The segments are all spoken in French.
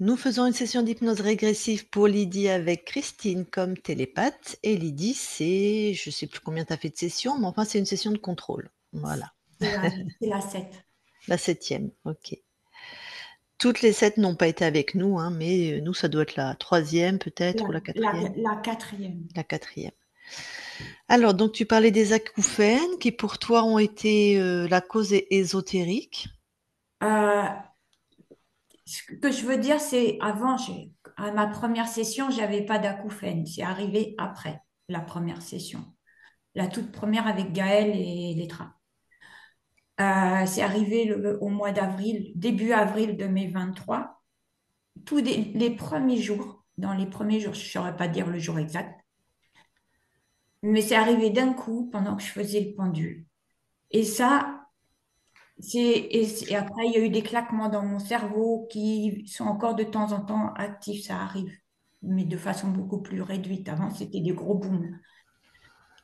Nous faisons une session d'hypnose régressive pour Lydie avec Christine comme télépathe et Lydie, c'est je sais plus combien tu as fait de sessions, mais enfin, c'est une session de contrôle. Voilà, C'est la 7. la septième, OK. Toutes les 7 n'ont pas été avec nous, hein, mais nous, ça doit être la troisième peut-être ou la quatrième. La quatrième. La quatrième. Alors donc tu parlais des acouphènes qui pour toi ont été, la cause ésotérique? Euh, Ce que je veux dire, c'est avant, à ma première session, j'avais pas d'acouphènes. C'est arrivé après la première session. La toute première avec Gaël et Létra. C'est arrivé au mois d'avril, début avril 2023. Les premiers jours, dans les premiers jours, je ne saurais pas dire le jour exact, mais c'est arrivé d'un coup pendant que je faisais le pendule. Et ça, et après, il y a eu des claquements dans mon cerveau qui sont encore de temps en temps actifs, ça arrive, mais de façon beaucoup plus réduite. Avant, c'était des gros booms.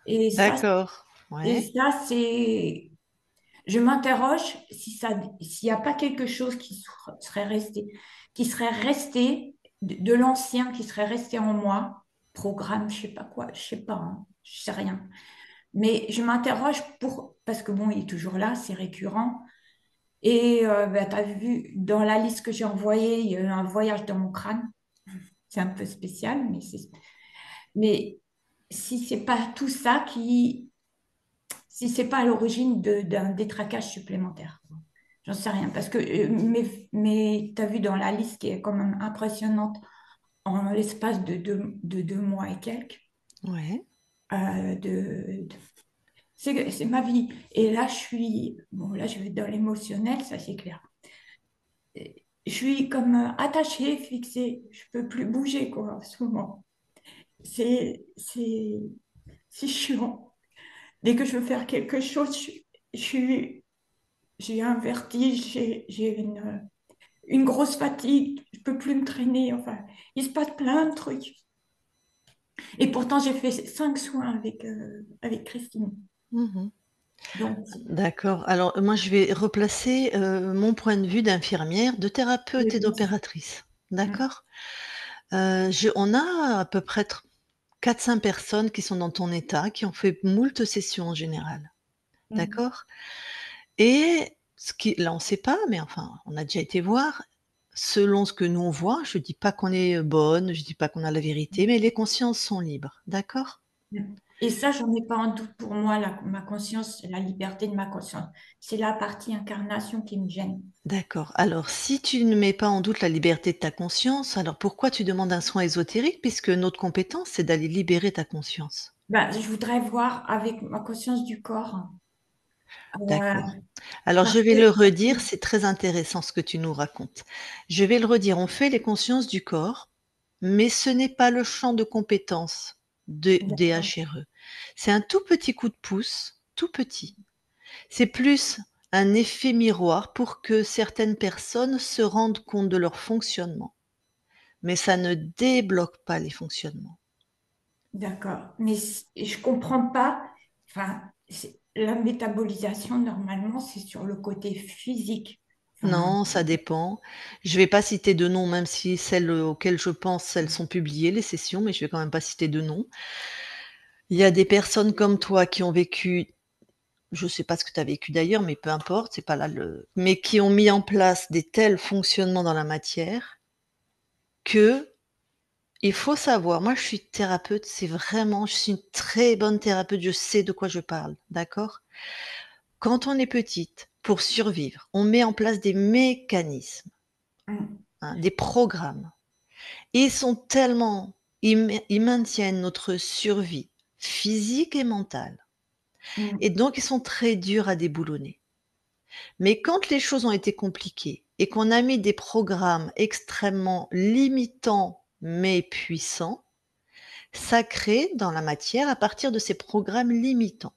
Et ça, D'accord, et ouais. ça, c'est, je m'interroge s'il n'y a pas quelque chose qui serait resté de l'ancien, qui serait resté en moi, programme, je sais pas quoi, je sais pas, hein, je sais rien. Mais je m'interroge parce que bon, il est toujours là, c'est récurrent. Et bah, tu as vu, dans la liste que j'ai envoyée, il y a eu un voyage dans mon crâne. C'est un peu spécial, mais si c'est pas tout ça si c'est pas à l'origine d'un détraquage supplémentaire. J'en sais rien. Parce que, mais tu as vu dans la liste qui est quand même impressionnante en l'espace de 2 mois et quelques, Ouais. euh, c'est ma vie. Et là, bon, là, je vais être dans l'émotionnel, ça c'est clair. Je suis comme attachée, fixée. Je peux plus bouger, quoi, en ce moment. C'est, c'est, c'est chiant. Dès que je veux faire quelque chose, je suis, j'ai un vertige, j'ai une grosse fatigue. Je peux plus me traîner. Enfin, il se passe plein de trucs. Et pourtant, j'ai fait 5 soins avec Christine. Mmh. Donc, D'accord. Alors, moi, je vais replacer, mon point de vue d'infirmière, de oui, thérapeute et bien sûr. d'opératrice. Mm. D'accord? Je on a à peu près 4-5 personnes qui sont dans ton état, qui ont fait moult sessions en général. Mm. D'accord? Et ce qui là, on ne sait pas, mais enfin, on a déjà été voir. Selon ce que nous on voit, je dis pas qu'on est, bonne, je dis pas qu'on a la vérité, mais les consciences sont libres. D'accord? Mm. Et ça, j'en ai pas en doute pour moi, ma conscience, la liberté de ma conscience. C'est la partie incarnation qui me gêne. D'accord. Alors, si tu ne mets pas en doute la liberté de ta conscience, alors pourquoi tu demandes un soin ésotérique puisque notre compétence, c'est d'aller libérer ta conscience? Ben, je voudrais voir avec ma conscience du corps. D'accord. Euh, Alors, parce je vais que, le redire, c'est très intéressant ce que tu nous racontes. Je vais le redire, on fait les consciences du corps, mais ce n'est pas le champ de compétences des d'accord. HRE. C'est un tout petit coup de pouce, tout petit. C'est plus un effet miroir pour que certaines personnes se rendent compte de leur fonctionnement. Mais ça ne débloque pas les fonctionnements. D'accord. Mais je comprends pas. Enfin, la métabolisation, normalement, c'est sur le côté physique. Enfin, Non, ça dépend. Je vais pas citer de noms, même si celles auxquelles je pense, elles sont publiées, les sessions, mais je vais quand même pas citer de noms. Il y a des personnes comme toi qui ont vécu, je sais pas ce que tu as vécu d'ailleurs, mais peu importe, c'est pas là le mais qui ont mis en place des tels fonctionnements dans la matière que il faut savoir, moi je suis thérapeute, c'est vraiment je suis une très bonne thérapeute, je sais de quoi je parle, d'accord? Quand on est petite, pour survivre, on met en place des mécanismes, hum, hein, des programmes. Ils sont tellement ils maintiennent notre survie physique et mentale et hum. donc ils sont très durs à déboulonner. Mais quand les choses ont été compliquées et qu'on a mis des programmes extrêmement limitants mais puissants, ça crée dans la matière à partir de ces programmes limitants.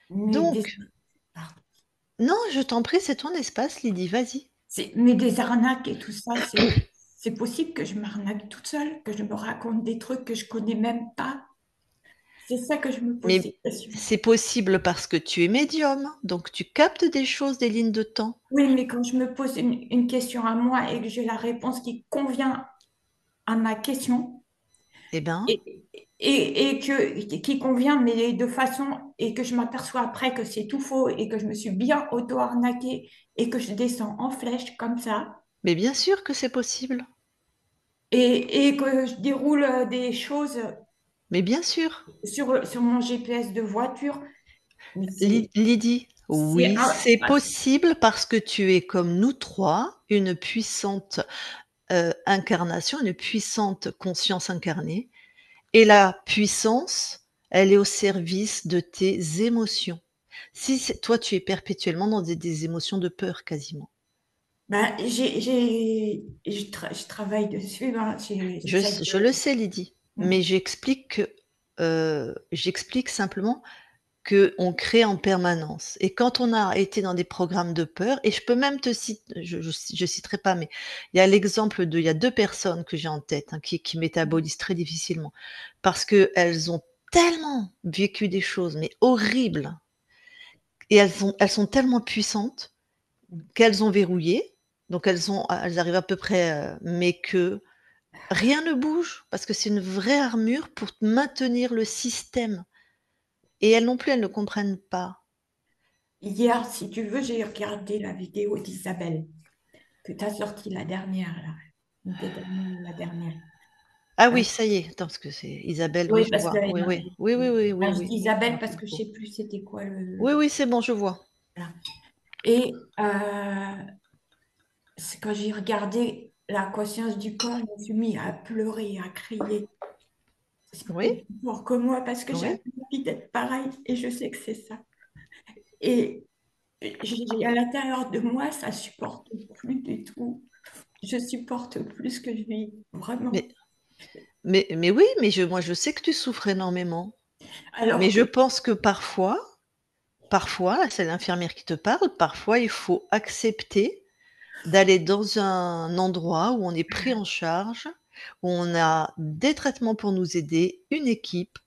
mais des, Donc pardon. non, je t'en prie, c'est ton espace Lydie, vas-y. Mais des arnaques et tout ça, c'est possible que je m'arnaque toute seule, que je me raconte des trucs que je connais même pas. C'est ça que je me pose Mais ces questions. c'est possible parce que tu es médium, donc tu captes des choses, des lignes de temps. Oui, mais quand je me pose une question à moi et que j'ai la réponse qui convient à ma question Eh ben, et, qui convient, mais de façon, et que je m'aperçois après que c'est tout faux et que je me suis bien auto-arnaquée et que je descends en flèche comme ça mais bien sûr que c'est possible. et que je déroule des choses Mais bien sûr. sur mon GPS de voiture, mais Lydie, c'est oui, c'est possible parce que tu es comme nous 3, une puissante, incarnation, une puissante conscience incarnée et la puissance, elle est au service de tes émotions. Si c'est toi, tu es perpétuellement dans des émotions de peur quasiment. ben, je travaille dessus, hein, j'essaie Je le de... sais Lydie, Mm. mais j'explique simplement qu'on crée en permanence et quand on a été dans des programmes de peur et je peux même te citer, je citerai pas, mais il y a 2 personnes que j'ai en tête, hein, qui métabolisent très difficilement parce qu'elles ont tellement vécu des choses, mais horribles et elles sont tellement puissantes qu'elles ont verrouillé, donc elles arrivent à peu près, mais que rien ne bouge parce que c'est une vraie armure pour maintenir le système et elles non plus, elles ne comprennent pas. Hier, si tu veux, j'ai regardé la vidéo d'Isabelle que tu as sortie la dernière, là. Une des dernières, la dernière. Ah Euh, oui, ça y est, attends parce que c'est Isabelle, oui, oui, je parce que vois. Oui, oui. Oui, oui, oui, oui, je oui. dis Je me Isabelle parce rappelle que je trop. sais plus c'était quoi Oui, oui, c'est bon, je vois. voilà. Et c'est quand j'ai regardé la conscience du corps, je me suis mis à pleurer, à crier. C'est Oui, peut-être plus fort que moi parce que oui. j'avais envie d'être pareil et je sais que c'est ça. Et à l'intérieur de moi, ça supporte plus du tout. Je supporte plus ce que je vis, vraiment. Mais mais oui, moi je sais que tu souffres énormément. Mais Alors je que pense que parfois, là, c'est l'infirmière qui te parle, parfois il faut accepter d'aller dans un endroit où on est pris en charge, où on a des traitements pour nous aider, une équipe,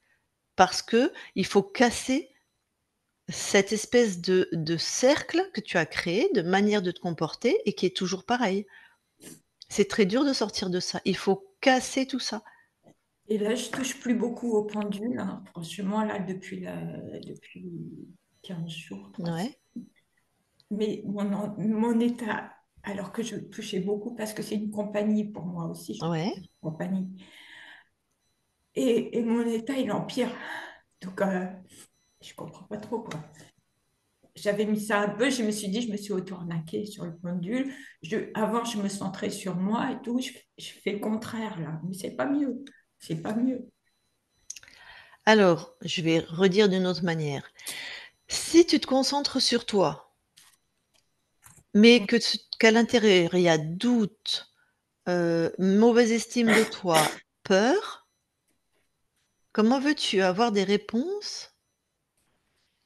parce qu'il faut casser cette espèce de cercle que tu as créé, de manière de te comporter et qui est toujours pareil. C'est très dur de sortir de ça. Il faut casser tout ça. et là, je touche plus beaucoup au pendule, hein. Franchement, là, depuis 15 jours, 3 Ouais, semaines. Mais mon état, alors que je touchais beaucoup, parce que c'est une compagnie pour moi aussi, je ouais. une compagnie. Et mon état, il empire. Donc, je comprends pas trop, quoi. J'avais mis ça un peu, je me suis dit, je me suis auto-arnaquée sur le pendule. Avant, je me centrais sur moi et tout. Je fais le contraire, là. Mais c'est pas mieux. C'est pas mieux. Alors, je vais redire d'une autre manière. Si tu te concentres sur toi, mais qu'à l'intérieur, il y a doute, mauvaise estime de toi, peur, comment veux-tu avoir des réponses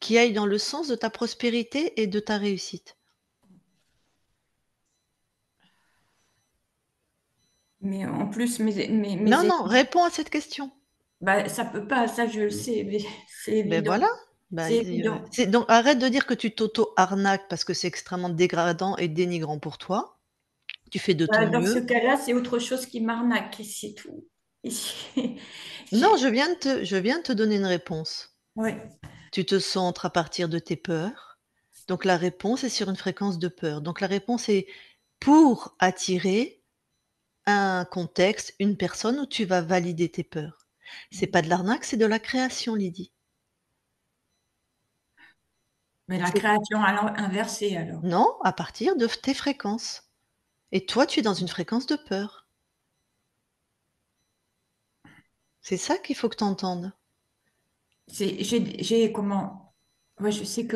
qui aillent dans le sens de ta prospérité et de ta réussite? Mais en plus, Non, non, réponds à cette question. bah, ça peut pas, ça je le sais, mais c'est Ben évident. voilà, bah, C'est évident. c'est donc arrête de dire que tu t'auto-arnaques parce que c'est extrêmement dégradant et dénigrant pour toi. Tu fais de ton Dans ce mieux. cas-là, c'est autre chose qui m'arnaque, et c'est tout. Et Non, j'ai- je viens de te donner une réponse. ouais. Tu te centres à partir de tes peurs, donc la réponse est sur une fréquence de peur. Donc la réponse est pour attirer un contexte, une personne où tu vas valider tes peurs. C'est pas de l'arnaque, c'est de la création, Lydie. Mais la C'est création inversée, alors. non, à partir de tes fréquences et toi, tu es dans une fréquence de peur. C'est ça qu'il faut que tu entendes. Comment? Ouais, je sais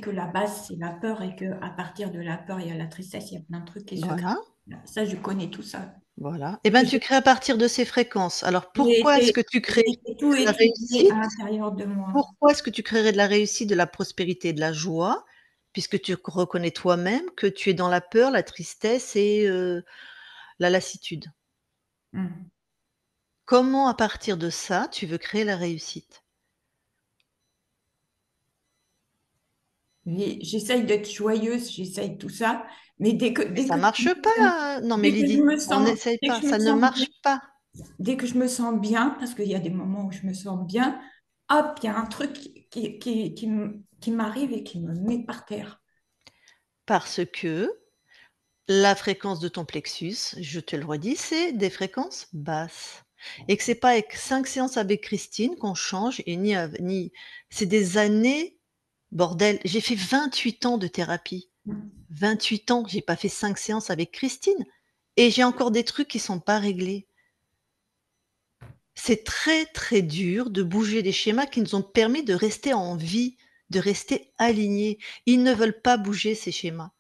que la base, c'est la peur et que à partir de la peur, il y a la tristesse, il y a plein de trucs qui se créent. Voilà, Ça, je connais tout ça. voilà. Et ben, tu crées à partir de ces fréquences. Alors pourquoi est-ce que tu crées J'ai tout de la étudié à réussite? l'intérieur de moi. Pourquoi est-ce que tu créerais de la réussite, de la prospérité, de la joie? Puisque tu reconnais toi-même que tu es dans la peur, la tristesse et la lassitude. Hmm. Comment, à partir de ça, tu veux créer la réussite? J'essaye d'être joyeuse, j'essaye tout ça, mais Mais ça marche pas. Non, mais dès que je Lydie, me on sens, n'essaye dès que pas. je me Ça ne sens bien, marche pas. dès que je me sens bien, parce qu'il y a des moments où je me sens bien, hop, il y a un truc qui m'arrive et qui me met par terre. Parce que la fréquence de ton plexus, je te le redis, c'est des fréquences basses. Et que c'est pas avec 5 séances avec Christine qu'on change et ni c'est des années, bordel, j'ai fait 28 ans de thérapie. 28 ans, j'ai pas fait 5 séances avec Christine et j'ai encore des trucs qui sont pas réglés. C'est très, très dur de bouger des schémas qui nous ont permis de rester en vie, de rester alignés. Ils ne veulent pas bouger ces schémas.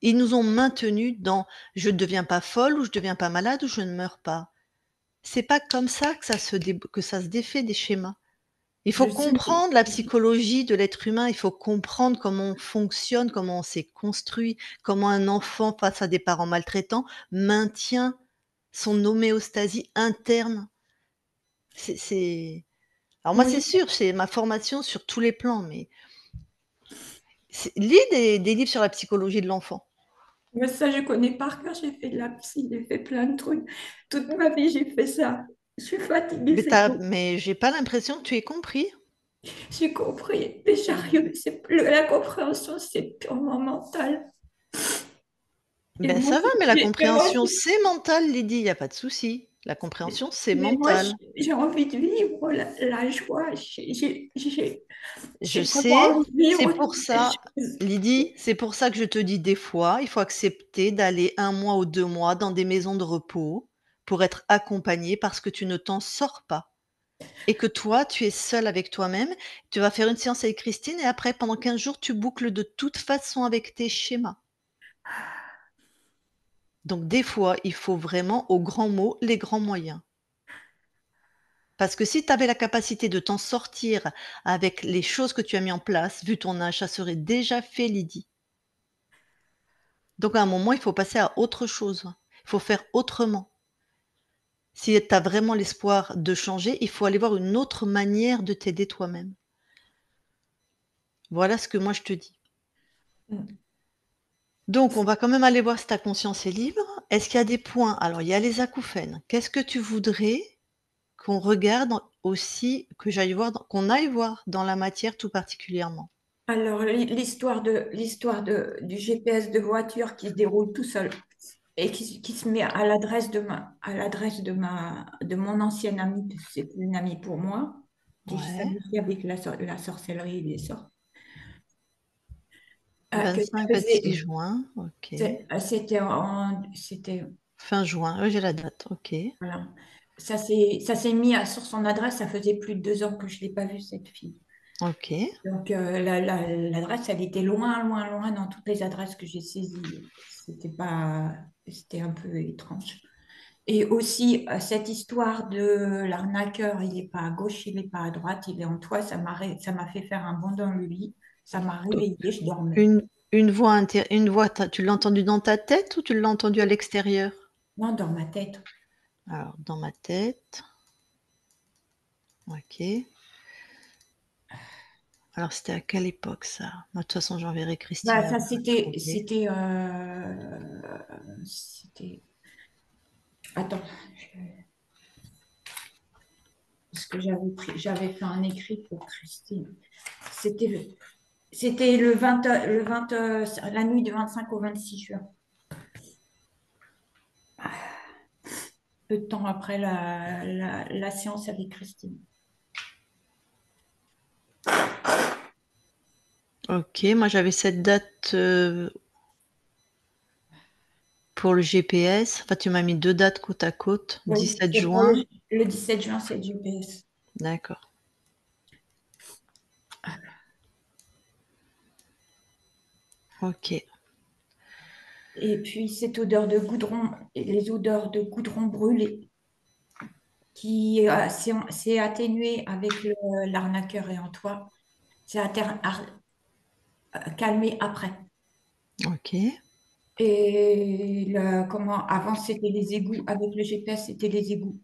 Ils nous ont maintenus dans je ne deviens pas folle ou je ne deviens pas malade ou je ne meurs pas. C'est pas comme ça que que ça se défait des schémas. Il faut Je sais, comprendre la psychologie de l'être humain, il faut comprendre comment on fonctionne, comment on s'est construit, comment un enfant face à des parents maltraitants maintient son homéostasie interne. C'est alors moi, c'est oui, sûr, c'est ma formation sur tous les plans, mais lis des livres sur la psychologie de l'enfant. mais ça, je connais par cœur, j'ai fait de la psy, j'ai fait plein de trucs. Toute ma vie, j'ai fait ça. Je suis fatiguée, Mais c'est tout. j'ai pas l'impression que tu aies compris. J'ai compris, mais j'arrive, la compréhension, c'est purement mental. Et Ben moi, ça va, mais la mais moi, compréhension, c'est mental, Lydie, il y a pas de souci. La compréhension, c'est mais moi, mental. j'ai envie de vivre la joie. Je J'ai vraiment sais, envie de c'est vivre pour toutes ces ça, choses. Lydie, c'est pour ça que je te dis des fois, il faut accepter d'aller 1 mois ou 2 mois dans des maisons de repos pour être accompagné parce que tu ne t'en sors pas et que toi, tu es seule avec toi-même. Tu vas faire une séance avec Christine et après, pendant 15 jours, tu boucles de toute façon avec tes schémas. Donc des fois, il faut vraiment, aux grands mots, les grands moyens. Parce que si tu avais la capacité de t'en sortir avec les choses que tu as mis en place, vu ton âge, ça serait déjà fait, Lydie. Donc à un moment, il faut passer à autre chose. Il faut faire autrement. Si tu as vraiment l'espoir de changer, il faut aller voir une autre manière de t'aider toi-même. Voilà ce que moi je te dis. Donc on va quand même aller voir si ta conscience est libre. Est-ce qu'il y a des points? Alors il y a les acouphènes. Qu'est-ce que tu voudrais qu'on regarde aussi, qu'on aille voir dans la matière tout particulièrement? Alors, du GPS de voiture qui se déroule tout seul et qui se met à l'adresse de mon ancienne amie, parce que c'est plus une amie pour moi, qui Ouais. s'amifie avec la sorcellerie et les sorts. Que ça 25-26 faisait, juin, OK. c'était, Fin juin, oui, j'ai la date, OK. voilà. Ça s'est mis sur son adresse, ça faisait plus de 2 ans que je l'ai pas vue, cette fille. OK. Donc, l'adresse, elle était loin, loin, loin dans toutes les adresses que j'ai saisies. C'était un peu étrange. Et aussi, cette histoire de l'arnaqueur, il n'est pas à gauche, il n'est pas à droite, il est en toi, ça m'a fait faire un bond dans le lit. Ça m'a Donc réveillée, je dormais. une voix, tu l'as entendue dans ta tête ou tu l'as entendue à l'extérieur? Non, dans ma tête. Alors dans ma tête, OK. Alors c'était à quelle époque ça? Moi de toute façon j'enverrai Christine Bah, la ça, retrouver. c'était, attends, parce que j'avais fait un écrit pour Christine. C'était, c'était la nuit du 25 au 26 juin. Peu de temps après la séance avec Christine. OK, moi j'avais cette date, pour le GPS. Enfin tu m'as mis 2 dates côte à côte, Oui, 17 c'est pour juin. le 17 juin, c'est le GPS. D'accord. OK. Et puis cette odeur de goudron, les odeurs de goudron brûlé, qui s'est atténuée avec l'arnaqueur et en toi, c'est calmé après. OK. Et avant, c'était les égouts. Avec le GPS, c'était les égouts.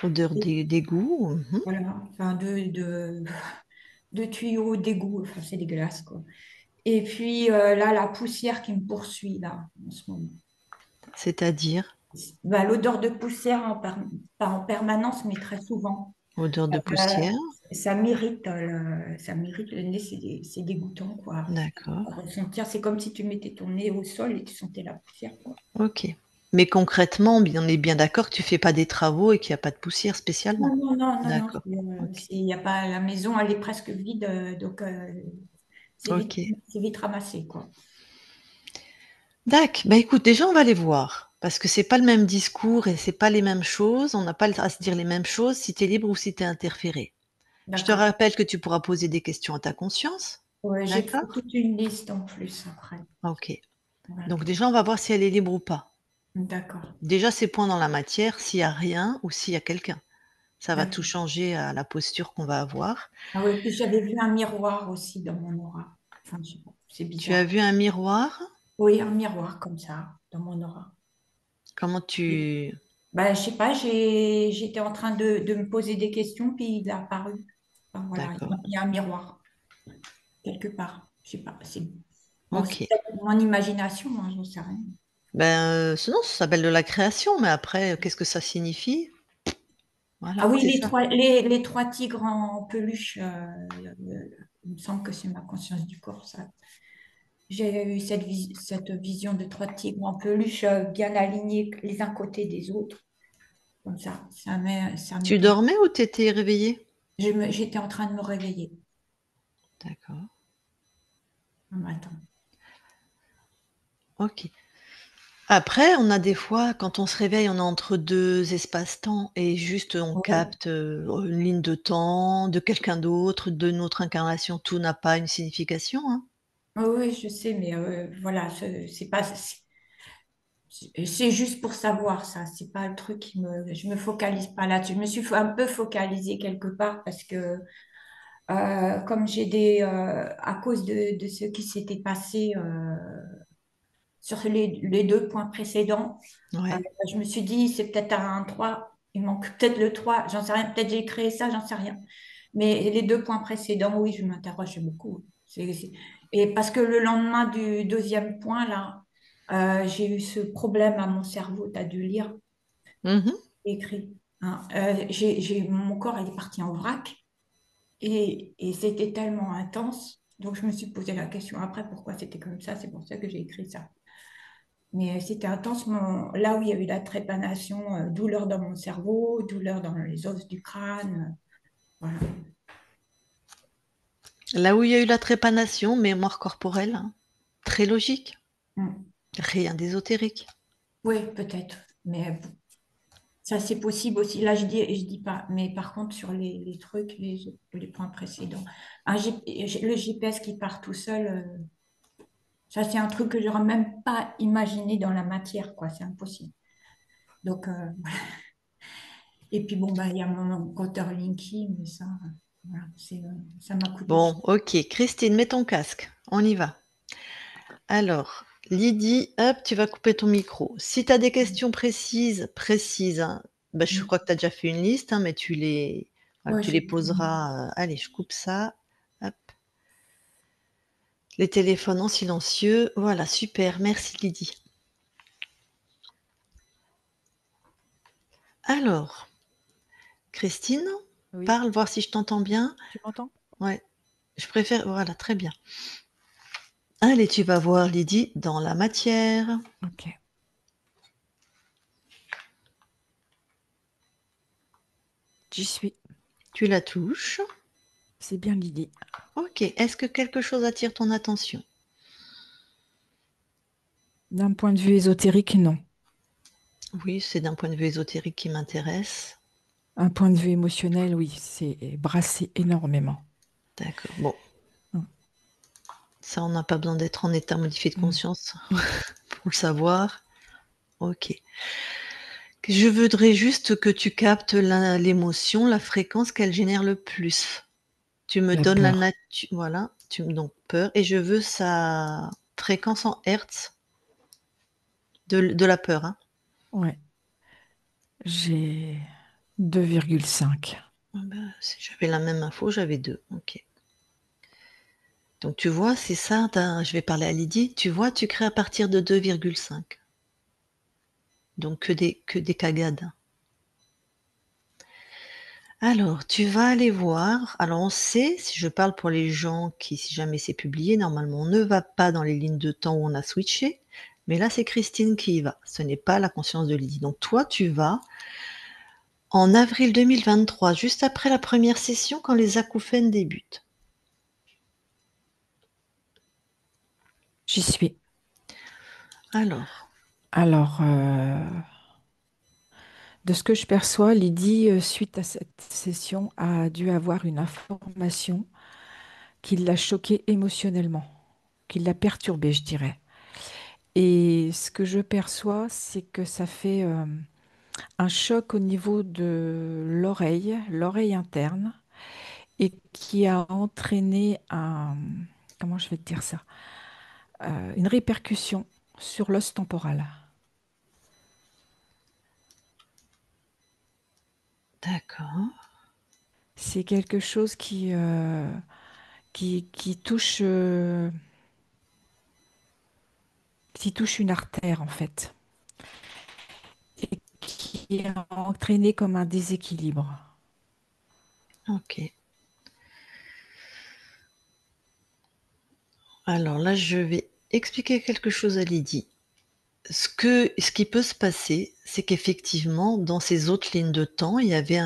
Odeur d'égout. Mmh. Voilà, enfin, de tuyaux d'égout. Enfin, c'est dégueulasse, quoi. Et puis là, la poussière qui me poursuit, là, en ce moment. C'est-à-dire Bah, l'odeur de poussière, pas en permanence, mais très souvent. odeur de Euh, poussière? ça m'irrite le nez, c'est dégoûtant, quoi. D'accord, À ressentir, c'est comme si tu mettais ton nez au sol et tu sentais la poussière, quoi. OK. Mais concrètement, on est bien d'accord que tu fais pas des travaux et qu'il y a pas de poussière spécialement? Non, non, non, non, non. D'accord, OK. Il y a pas, la maison, elle est presque vide, donc OK. c'est vite ramassé, quoi. Bah, écoute, déjà, on va les voir parce que c'est pas le même discours et c'est pas les mêmes choses. On n'a pas à se dire les mêmes choses si tu es libre ou si tu es interféré. Je te D'accord. rappelle que tu pourras poser des questions à ta conscience, Ouais, j'ai fait d'accord? toute une liste en plus après. OK. Voilà. Donc déjà, on va voir si elle est libre ou pas. D'accord. Déjà, ces points dans la matière, s'il y a rien ou s'il y a quelqu'un. Ça va tout D'accord. changer à la posture qu'on va avoir. Ah oui, puis j'avais vu un miroir aussi dans mon aura. Enfin, je sais pas, c'est Tu as bizarre. vu un miroir? Oui, un miroir comme ça, dans mon aura. Comment Et- tu Bah, je sais pas, j'étais en train de me poser des questions, puis il est apparu. Enfin, voilà, d'accord, il y a un miroir quelque part. Je sais pas, bon, c'est OK. peut-être mon imagination, moi, j'en sais rien. Ben, non, ça s'appelle de la création, mais après, qu'est-ce que ça signifie? Ah Voilà, oui, c'est ça. les trois tigres en peluche, il me semble que c'est ma conscience du corps, ça. J'ai eu cette vision de trois tigres en peluche bien alignés les uns côté des autres, comme ça. Ça Tu m'était. dormais ou tu étais réveillée? J'étais en train de me réveiller D'accord, un matin. OK. Après, on a des fois, quand on se réveille, on est entre 2 espaces-temps et juste on Oui, capte, une ligne de temps de quelqu'un d'autre, de notre incarnation. Tout n'a pas une signification, hein. oui, oui, je sais, mais voilà, c'est pas, c'est juste pour savoir ça. C'est pas le truc je me focalise pas là-dessus. Je me suis un peu focalisée quelque part parce que comme à cause de ce qui s'était passé sur les deux points précédents, euh, Ouais. je me suis dit, c'est peut-être un 3 il manque peut-être le 3 j'en sais rien, peut-être j'ai créé ça, j'en sais rien. Mais les deux points précédents, oui, je m'interroge beaucoup. Et parce que le lendemain du deuxième point, là, j'ai eu ce problème à mon cerveau, tu as dû lire, Mmh. écrit. Hein. Mon corps, il est parti en vrac. Et c'était tellement intense. Donc, je me suis posé la question après, pourquoi c'était comme ça? C'est pour ça que j'ai écrit ça. Mais c'était intense. Là où il y a eu la trépanation, douleur dans mon cerveau, douleur dans les os du crâne. Voilà. Là où il y a eu la trépanation, mémoire corporelle, hein. Très logique, Mm. rien d'ésotérique. Oui, peut-être. Mais bon, ça, c'est possible aussi. Là, je dis pas. Mais par contre, sur les trucs, les points précédents, le GPS qui part tout seul, ça, c'est un truc que j'aurais même pas imaginé dans la matière, quoi. C'est impossible. Donc, et puis bon, bah, il y a mon compteur Linky, mais ça, voilà, ça m'a coûté cher. Bon, OK, Christine, mets ton casque, on y va. Alors, Lydie, hop, tu vas couper ton micro. Si tu as des questions précises, hein, bah, je crois que tu as déjà fait une liste, hein, mais voilà, Ouais, tu j'ai les fait. poseras, allez, je coupe ça, hop. Les téléphones en silencieux, voilà, super, merci Lydie. Alors, Christine, Oui, parle, voir si je t'entends bien. tu m'entends? Ouais, je préfère, voilà, très bien. Allez, tu vas voir Lydie dans la matière. Ok, j'y suis. Tu la touches. C'est bien l'idée. OK. Est-ce que quelque chose attire ton attention? D'un point de vue ésotérique, non. Oui, c'est d'un point de vue ésotérique qui m'intéresse. Un point de vue émotionnel, oui, c'est brassé énormément. D'accord. Bon, Mm, ça, on n'a pas besoin d'être en état modifié de mm, conscience mm. pour le savoir. OK. Je voudrais juste que tu captes l'émotion, la fréquence qu'elle génère le plus. Tu me La donnes la peur. nature, voilà, donc peur, et je veux sa fréquence en hertz de la peur, hein. Ouais, j'ai 2,5. Ah bah, si j'avais la même info, j'avais 2. OK. Donc tu vois, c'est ça, je vais parler à Lydie, tu vois, tu crées à partir de 2,5. Donc que des cagades. Alors, tu vas aller voir. Alors, on sait, si je parle pour les gens qui, si jamais c'est publié, normalement, on ne va pas dans les lignes de temps où on a switché. Mais là, c'est Christine qui y va. Ce n'est pas la conscience de Lydie. Donc, toi, tu vas en avril 2023, juste après la première session, quand les acouphènes débutent. J'y suis. Alors, Alors, de ce que je perçois, Lydie, suite à cette session, a dû avoir une information qui l'a choquée émotionnellement, qui l'a perturbée, je dirais. Et ce que je perçois, c'est que ça fait un choc au niveau de l'oreille interne, et qui a entraîné comment je vais te dire ça, une répercussion sur l'os temporal. d'accord. C'est quelque chose qui touche une artère en fait, et qui a entraîné comme un déséquilibre. Ok. Alors là, je vais expliquer quelque chose à Lydie. Ce qui peut se passer, c'est qu'effectivement, dans ces autres lignes de temps, il y avait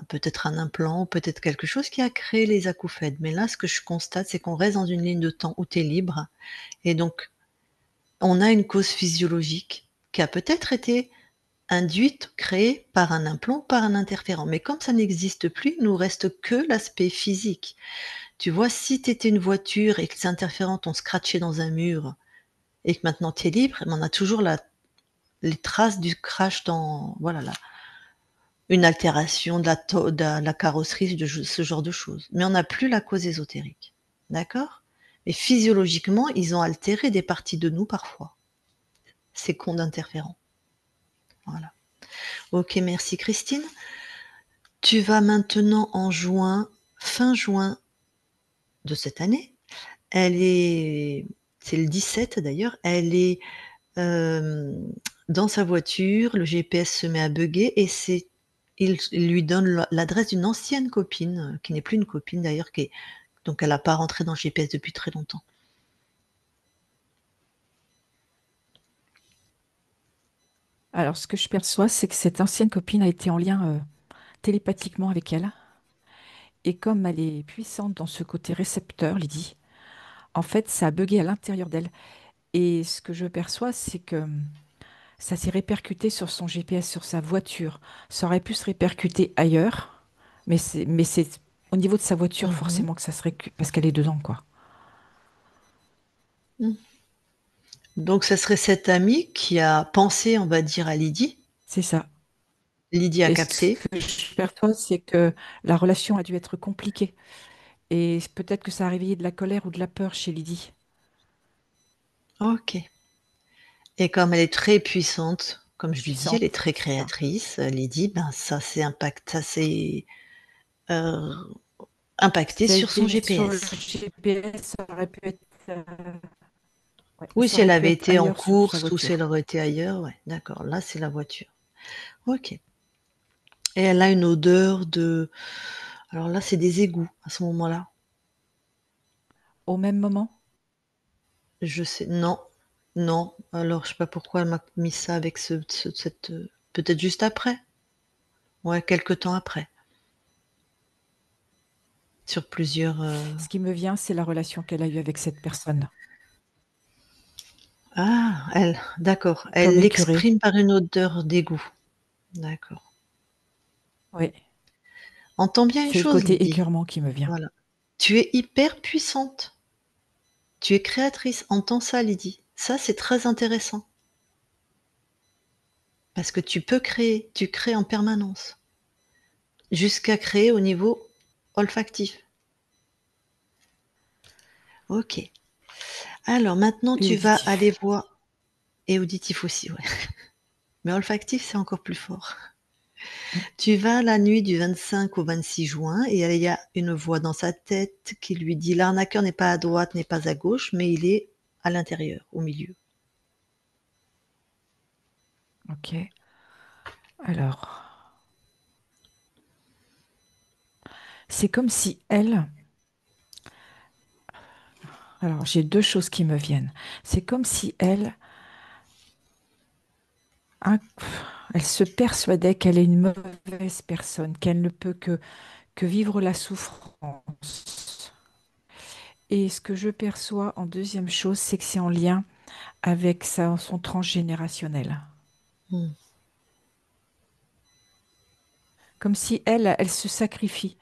peut-être un implant, peut-être quelque chose qui a créé les acouphènes. Mais là, ce que je constate, c'est qu'on reste dans une ligne de temps où tu es libre. Et donc, on a une cause physiologique qui a peut-être été induite, créée par un implant, par un interférent. Mais comme ça n'existe plus, il nous reste que l'aspect physique. Tu vois, si tu étais une voiture et que ces interférents t'ont scratché dans un mur et que maintenant tu es libre, on a toujours les traces du crash dans, voilà, une altération de la carrosserie, de ce genre de choses. Mais on n'a plus la cause ésotérique. D'accord? Mais physiologiquement, ils ont altéré des parties de nous parfois, ces cons d'interférents. Voilà. Ok, merci Christine. Tu vas maintenant en juin, fin juin de cette année. C'est le 17 d'ailleurs, elle est dans sa voiture, le GPS se met à bugger et il lui donne l'adresse d'une ancienne copine, qui n'est plus une copine d'ailleurs, donc elle n'a pas rentré dans le GPS depuis très longtemps. Alors, ce que je perçois, c'est que cette ancienne copine a été en lien télépathiquement avec elle. Et comme elle est puissante dans ce côté récepteur, Lydie, en fait, ça a bugué à l'intérieur d'elle. Et ce que je perçois, c'est que ça s'est répercuté sur son GPS, sur sa voiture. Ça aurait pu se répercuter ailleurs, mais c'est au niveau de sa voiture, Mhm. forcément, que ça se parce qu'elle est dedans, quoi. Mm. Donc ça serait cette amie qui a pensé, on va dire, à Lydie. C'est ça. Lydie a Et ce capté. que je perçois, c'est que la relation a dû être compliquée. Et peut-être que ça a réveillé de la colère ou de la peur chez Lydie. Ok. Et comme elle est très puissante, comme je lui dis, elle est Puissante, très c'est ça. créatrice, Lydie, ben ça s'est euh, impacté Ça a sur son été sur le GPS. GPS, ça aurait pu être, ouais, mais Oui, ça si elle aurait pu avait être été en ailleurs sur sa course ou si elle voiture. aurait été ailleurs, ouais, d'accord. Là, c'est la voiture. Ok. Et elle a une odeur de. Alors là, c'est des égouts à ce moment-là. Au même moment, Je sais. Non, non. Alors, je sais pas pourquoi elle m'a mis ça avec cette. Peut-être juste après. Ouais, quelque temps après. Sur plusieurs. ce qui me vient, c'est la relation qu'elle a eue avec cette personne, Ah, elle. D'accord. Elle comme écurée. l'exprime par une odeur d'égout. D'accord. Oui, Entends bien une c'est le chose, côté Lydie. écœurement qui me vient. Voilà. Tu es hyper puissante. Tu es créatrice. Entends ça, Lydie. Ça, c'est très intéressant. Parce que tu peux créer, tu crées en permanence, jusqu'à créer au niveau olfactif. Ok. Alors maintenant, Et tu vas aller auditif. voir, et auditif aussi, ouais. Mais olfactif, c'est encore plus fort. Tu vas la nuit du 25 au 26 juin et il y a une voix dans sa tête qui lui dit: «L'arnaqueur n'est pas à droite, n'est pas à gauche, mais il est à l'intérieur, au milieu». Ok. Alors, c'est comme si elle... Alors, j'ai deux choses qui me viennent. C'est comme si elle, un- elle se persuadait qu'elle est une mauvaise personne, qu'elle ne peut que vivre la souffrance. Et ce que je perçois en deuxième chose, c'est que c'est en lien avec son transgénérationnel. Mmh. Comme si elle se sacrifie.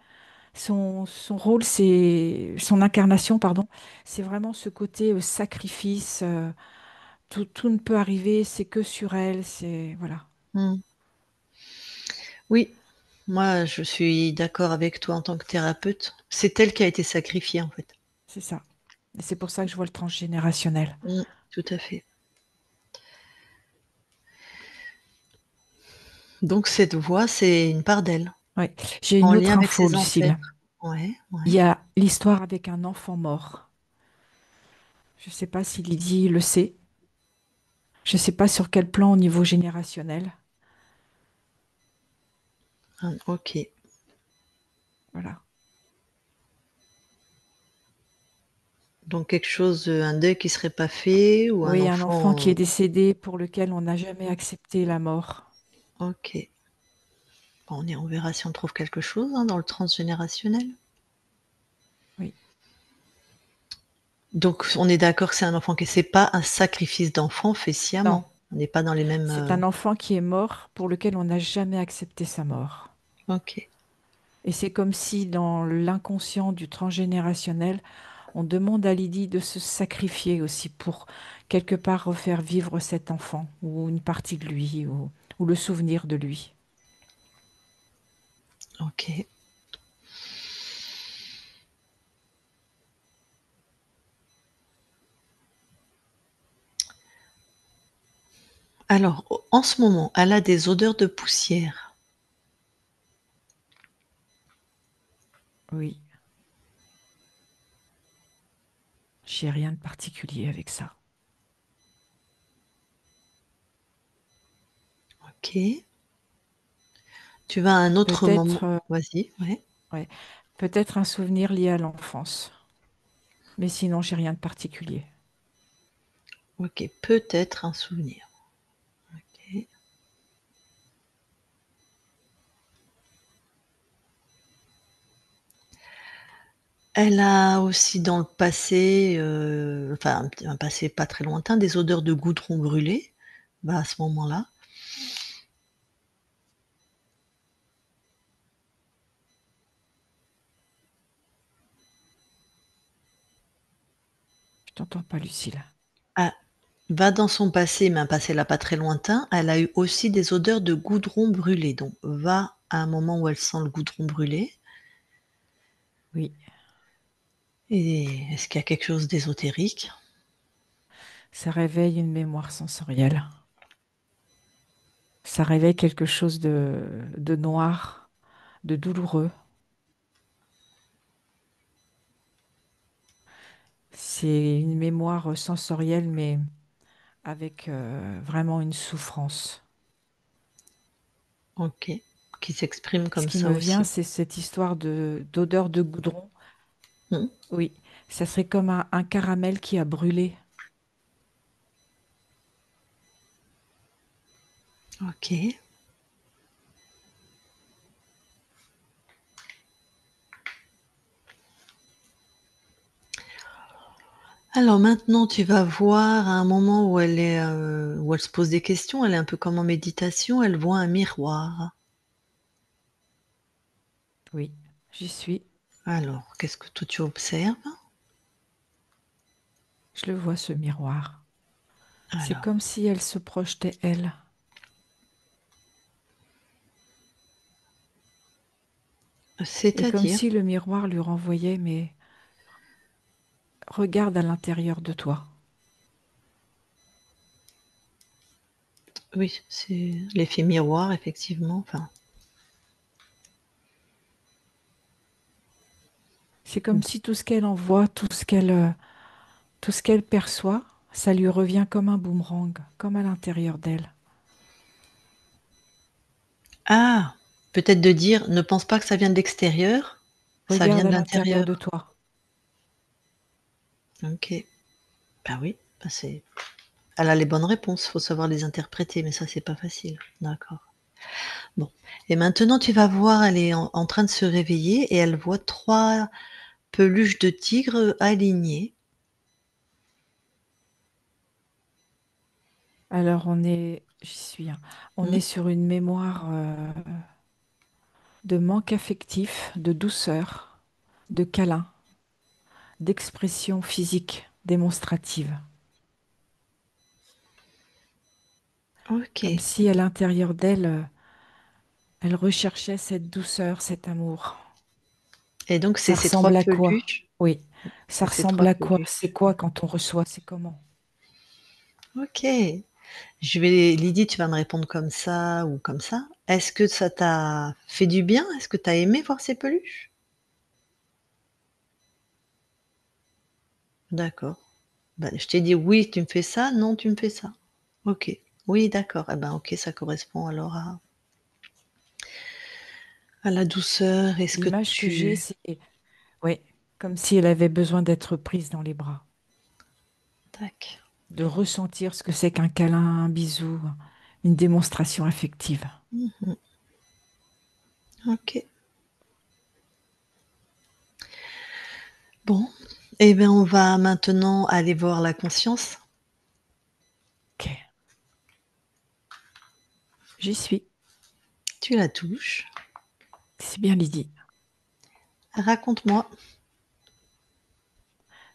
Son rôle, c'est son incarnation, pardon, c'est vraiment ce côté sacrifice. Tout ne peut arriver, c'est que sur elle, c'est voilà, Mmh. Oui, moi je suis d'accord avec toi en tant que thérapeute. C'est elle qui a été sacrifiée, en fait. c'est ça. Et c'est pour ça que je vois le transgénérationnel. Mmh, tout à fait. Donc cette voix, c'est une part d'elle, Oui. J'ai en une lien autre avec info, ses Lucille. ancêtres. Ouais, Il ouais. y a l'histoire avec un enfant mort. Je ne sais pas si Lydie le sait. Je ne sais pas sur quel plan au niveau générationnel. Ah, OK. Voilà. Donc quelque chose, un deuil qui serait pas fait ou un Oui, un enfant qui est enfant, décédé pour lequel on n'a jamais accepté la mort. OK. Bon, on verra si on trouve quelque chose, hein, dans le transgénérationnel. Oui. Donc on est d'accord que c'est un enfant qui c'est pas un sacrifice d'enfant fait Non, sciemment. On n'est pas dans les mêmes, c'est un enfant qui est mort pour lequel on n'a jamais accepté sa mort. OK. Et c'est comme si dans l'inconscient du transgénérationnel, on demande à Lydie de se sacrifier aussi pour quelque part refaire vivre cet enfant ou une partie de lui ou le souvenir de lui. OK. Alors, en ce moment, elle a des odeurs de poussière. Oui, j'ai rien de particulier avec ça. OK. Tu vas à un autre moment, Peut-être, vas-y, ouais. ouais, peut-être un souvenir lié à l'enfance. Mais sinon, j'ai rien de particulier. OK, peut-être un souvenir. OK. Elle a aussi dans le passé, enfin un passé pas très lointain, des odeurs de goudron brûlé, bah, à ce moment-là. Je t'entends pas, Lucille. Ah, va dans son passé, mais un passé là pas très lointain, elle a eu aussi des odeurs de goudron brûlé, donc va à un moment où elle sent le goudron brûlé Oui, et est-ce qu'il y a quelque chose d'ésotérique? ça réveille une mémoire sensorielle. Ça réveille quelque chose de noir, de douloureux. C'est une mémoire sensorielle, mais avec vraiment une souffrance. OK, qui s'exprime Ce comme qui ça me vient, aussi. c'est cette histoire d'odeur de goudron. Mmh, Oui, ça serait comme un caramel qui a brûlé. OK. Alors maintenant, tu vas voir à un moment où où elle se pose des questions, elle est un peu comme en méditation, elle voit un miroir. Oui, j'y suis. Alors, qu'est-ce que toi tu observes? Je le vois, ce miroir. C'est Alors, comme si elle se projetait, elle. Et comme c'est-à-dire? si le miroir lui renvoyait, mais regarde à l'intérieur de toi. Oui, c'est l'effet miroir effectivement, enfin. C'est comme si tout ce qu'elle envoie, tout ce qu'elle perçoit, ça lui revient comme un boomerang, comme à l'intérieur d'elle. Ah! Peut-être de dire: «Ne pense pas que ça vient de l'extérieur, ça vient Regarde de à l'intérieur l'intérieur». de toi. OK. Bah oui, bah c'est elle a les bonnes réponses, faut savoir les interpréter, mais ça, c'est pas facile. D'accord. Bon et maintenant tu vas voir, elle est en train de se réveiller et elle voit 3 peluches de tigre, alignées. Alors j'y suis, hein. On Mmh. est sur une mémoire de manque affectif, de douceur, de câlin, d'expression physique démonstrative. Comme OK si à l'intérieur d'elle, elle recherchait cette douceur, cet amour. et donc c'est Ça ces 3 ressemble à quoi? peluches Oui. Ça c'est ces ressemble 3 à quoi? C'est peluches. quoi quand on reçoit? C'est comment? OK. Je vais Lydie, tu vas me répondre comme ça ou comme ça. Est-ce que ça t'a fait du bien? Est-ce que tu as aimé voir ces peluches? D'accord. Bah, je t'ai dit: «Oui, tu me fais ça, non, tu me fais ça». OK. Oui, d'accord. Eh ben, OK, ça correspond alors à la douceur et ce que L'image que j'ai, tu c'est, oui, comme si elle avait besoin d'être prise dans les bras, tac. de ressentir ce que c'est qu'un câlin, un bisou, une démonstration affective. Mmh. OK. Bon, et ben, on va maintenant aller voir la conscience. Ok, j'y suis. Tu la touches. C'est bien Lydie. Raconte-moi.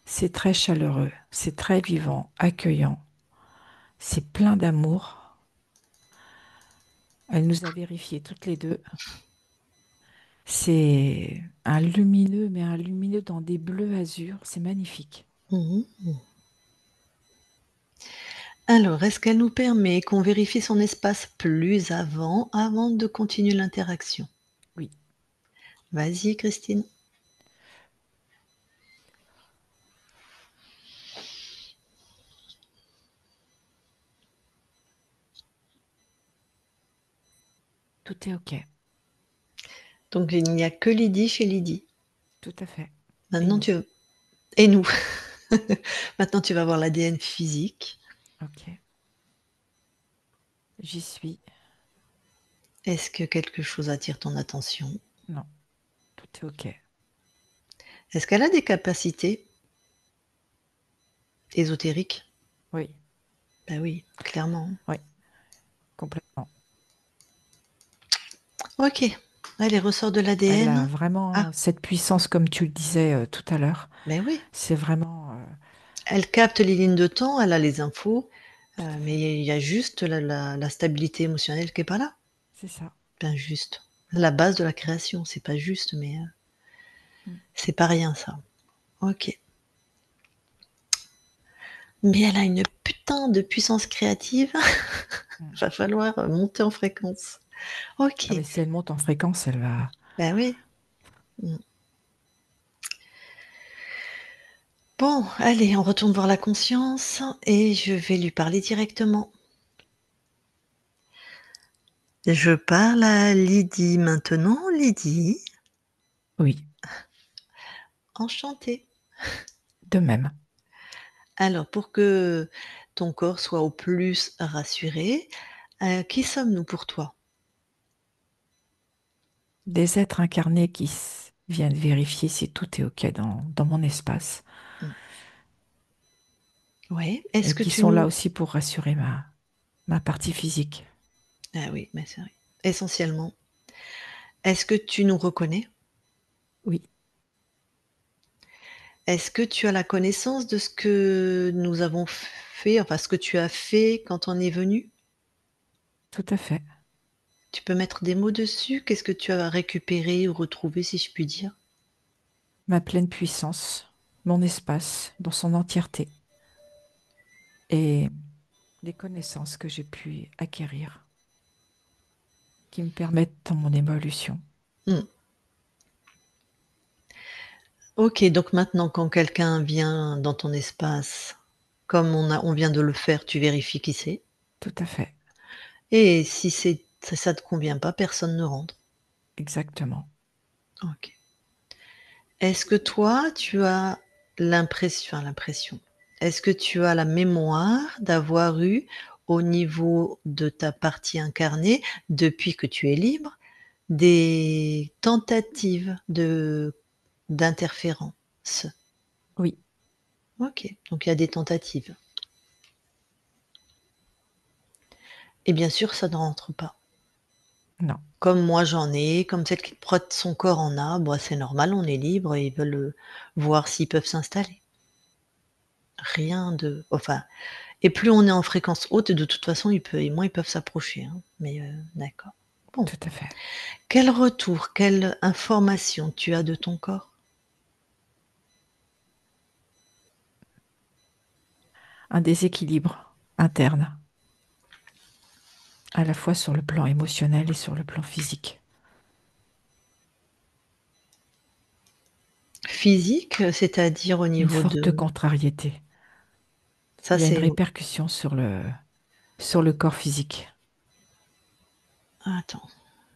C'est très chaleureux, c'est très vivant, accueillant, c'est plein d'amour. Elle nous a vérifié toutes les deux. C'est un lumineux, mais un lumineux dans des bleus azur. C'est magnifique. Mmh. Alors, est-ce qu'elle nous permet qu'on vérifie son espace plus avant de continuer l'interaction? Oui, Vas-y, Christine. tout est OK. Donc il n'y a que Lydie chez Lydie. Tout à fait. Et Maintenant nous. tu et nous. Maintenant tu vas voir l'ADN physique. OK. J'y suis. Est-ce que quelque chose attire ton attention? Non, tout est OK. Est-ce qu'elle a des capacités ésotériques? Oui, Bah oui, clairement. oui, complètement. OK. Allez, ressort de Elle a l'ADN. Ah, vraiment cette puissance, comme tu le disais tout à l'heure. mais oui. C'est vraiment Elle capte les lignes de temps, elle a les infos, tout à mais fait. il y a juste la stabilité émotionnelle qui est pas là. C'est ça. Enfin juste. La base de la création, c'est pas juste, mais Mm. c'est pas rien ça. OK. Mais elle a une putain de puissance créative. Mm. Va falloir, monter en fréquence. OK. Ah, mais si elle monte en fréquence, elle va. Bah oui. Mmh. Bon, allez, on retourne voir la conscience et je vais lui parler directement. Je parle à Lydie maintenant. Lydie, Oui, enchantée. de même. Alors pour que ton corps soit au plus rassuré, qui sommes-nous pour toi? Des êtres incarnés viennent vérifier si tout est OK dans mon espace Mmh. Ouais. Est-ce et que qui tu sont là nous aussi pour rassurer ma partie physique. ah oui, mais c'est vrai. Essentiellement. Est-ce que tu nous reconnais? Oui, Est-ce que tu as la connaissance de ce que nous avons fait, enfin ce que tu as fait quand on est venu? tout à fait. Tu peux mettre des mots dessus? Qu'est-ce que tu as récupéré ou retrouvé, si je puis dire? Ma pleine puissance, mon espace dans son entièreté et les connaissances que j'ai pu acquérir qui me permettent dans mon évolution. Mmh. OK, donc maintenant quand quelqu'un vient dans ton espace, comme on vient de le faire, tu vérifies qui c'est Tout à fait, et si ça te convient pas, personne ne rentre. exactement. OK. Est-ce que toi, tu as l'impression, est-ce que tu as la mémoire d'avoir eu, au niveau de ta partie incarnée, depuis que tu es libre, des tentatives d'interférence? Oui, OK, donc il y a des tentatives et bien sûr, ça ne rentre pas. non, Comme moi j'en ai, comme celle qui frotte son corps en a, bah, c'est normal, on est libre et ils veulent, voir s'ils peuvent s'installer. Rien de enfin et plus on est en fréquence haute, de toute façon, moins ils peuvent s'approcher, hein, mais d'accord. Bon, tout à fait. quel retour, quelle information tu as de ton corps? Un déséquilibre interne, à la fois sur le plan émotionnel et sur le plan physique. Physique, c'est-à-dire au Une niveau forte de contrariété. ça Il y a une c'est répercussion sur le corps physique. attends,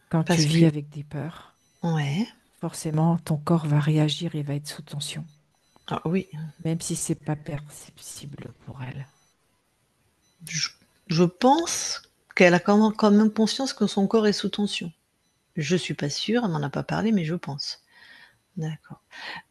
Quand tu parce vis que avec des peurs, ouais, forcément, ton corps va réagir et va être sous tension, ah oui, même si c'est pas perceptible pour elle. je je pense qu'elle a quand même conscience que son corps est sous tension. Je suis pas sûre, elle m'en a pas parlé, mais je pense. D'accord.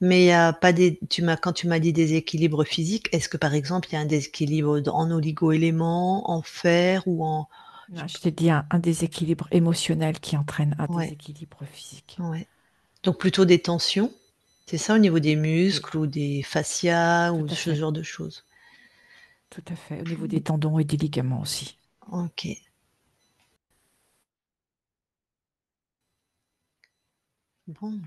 Mais il y a pas des quand tu m'as dit déséquilibre physique, est-ce que, par exemple, il y a un déséquilibre en oligo-éléments, en fer ou en je Non, je t'ai dit un déséquilibre émotionnel qui entraîne un ouais, déséquilibre physique. ouais. Donc plutôt des tensions? C'est ça, au niveau des Oui, muscles ou des fascias tout ou à ce fait, genre de choses? tout à fait. Au niveau des tendons et des ligaments aussi. OK. Bon.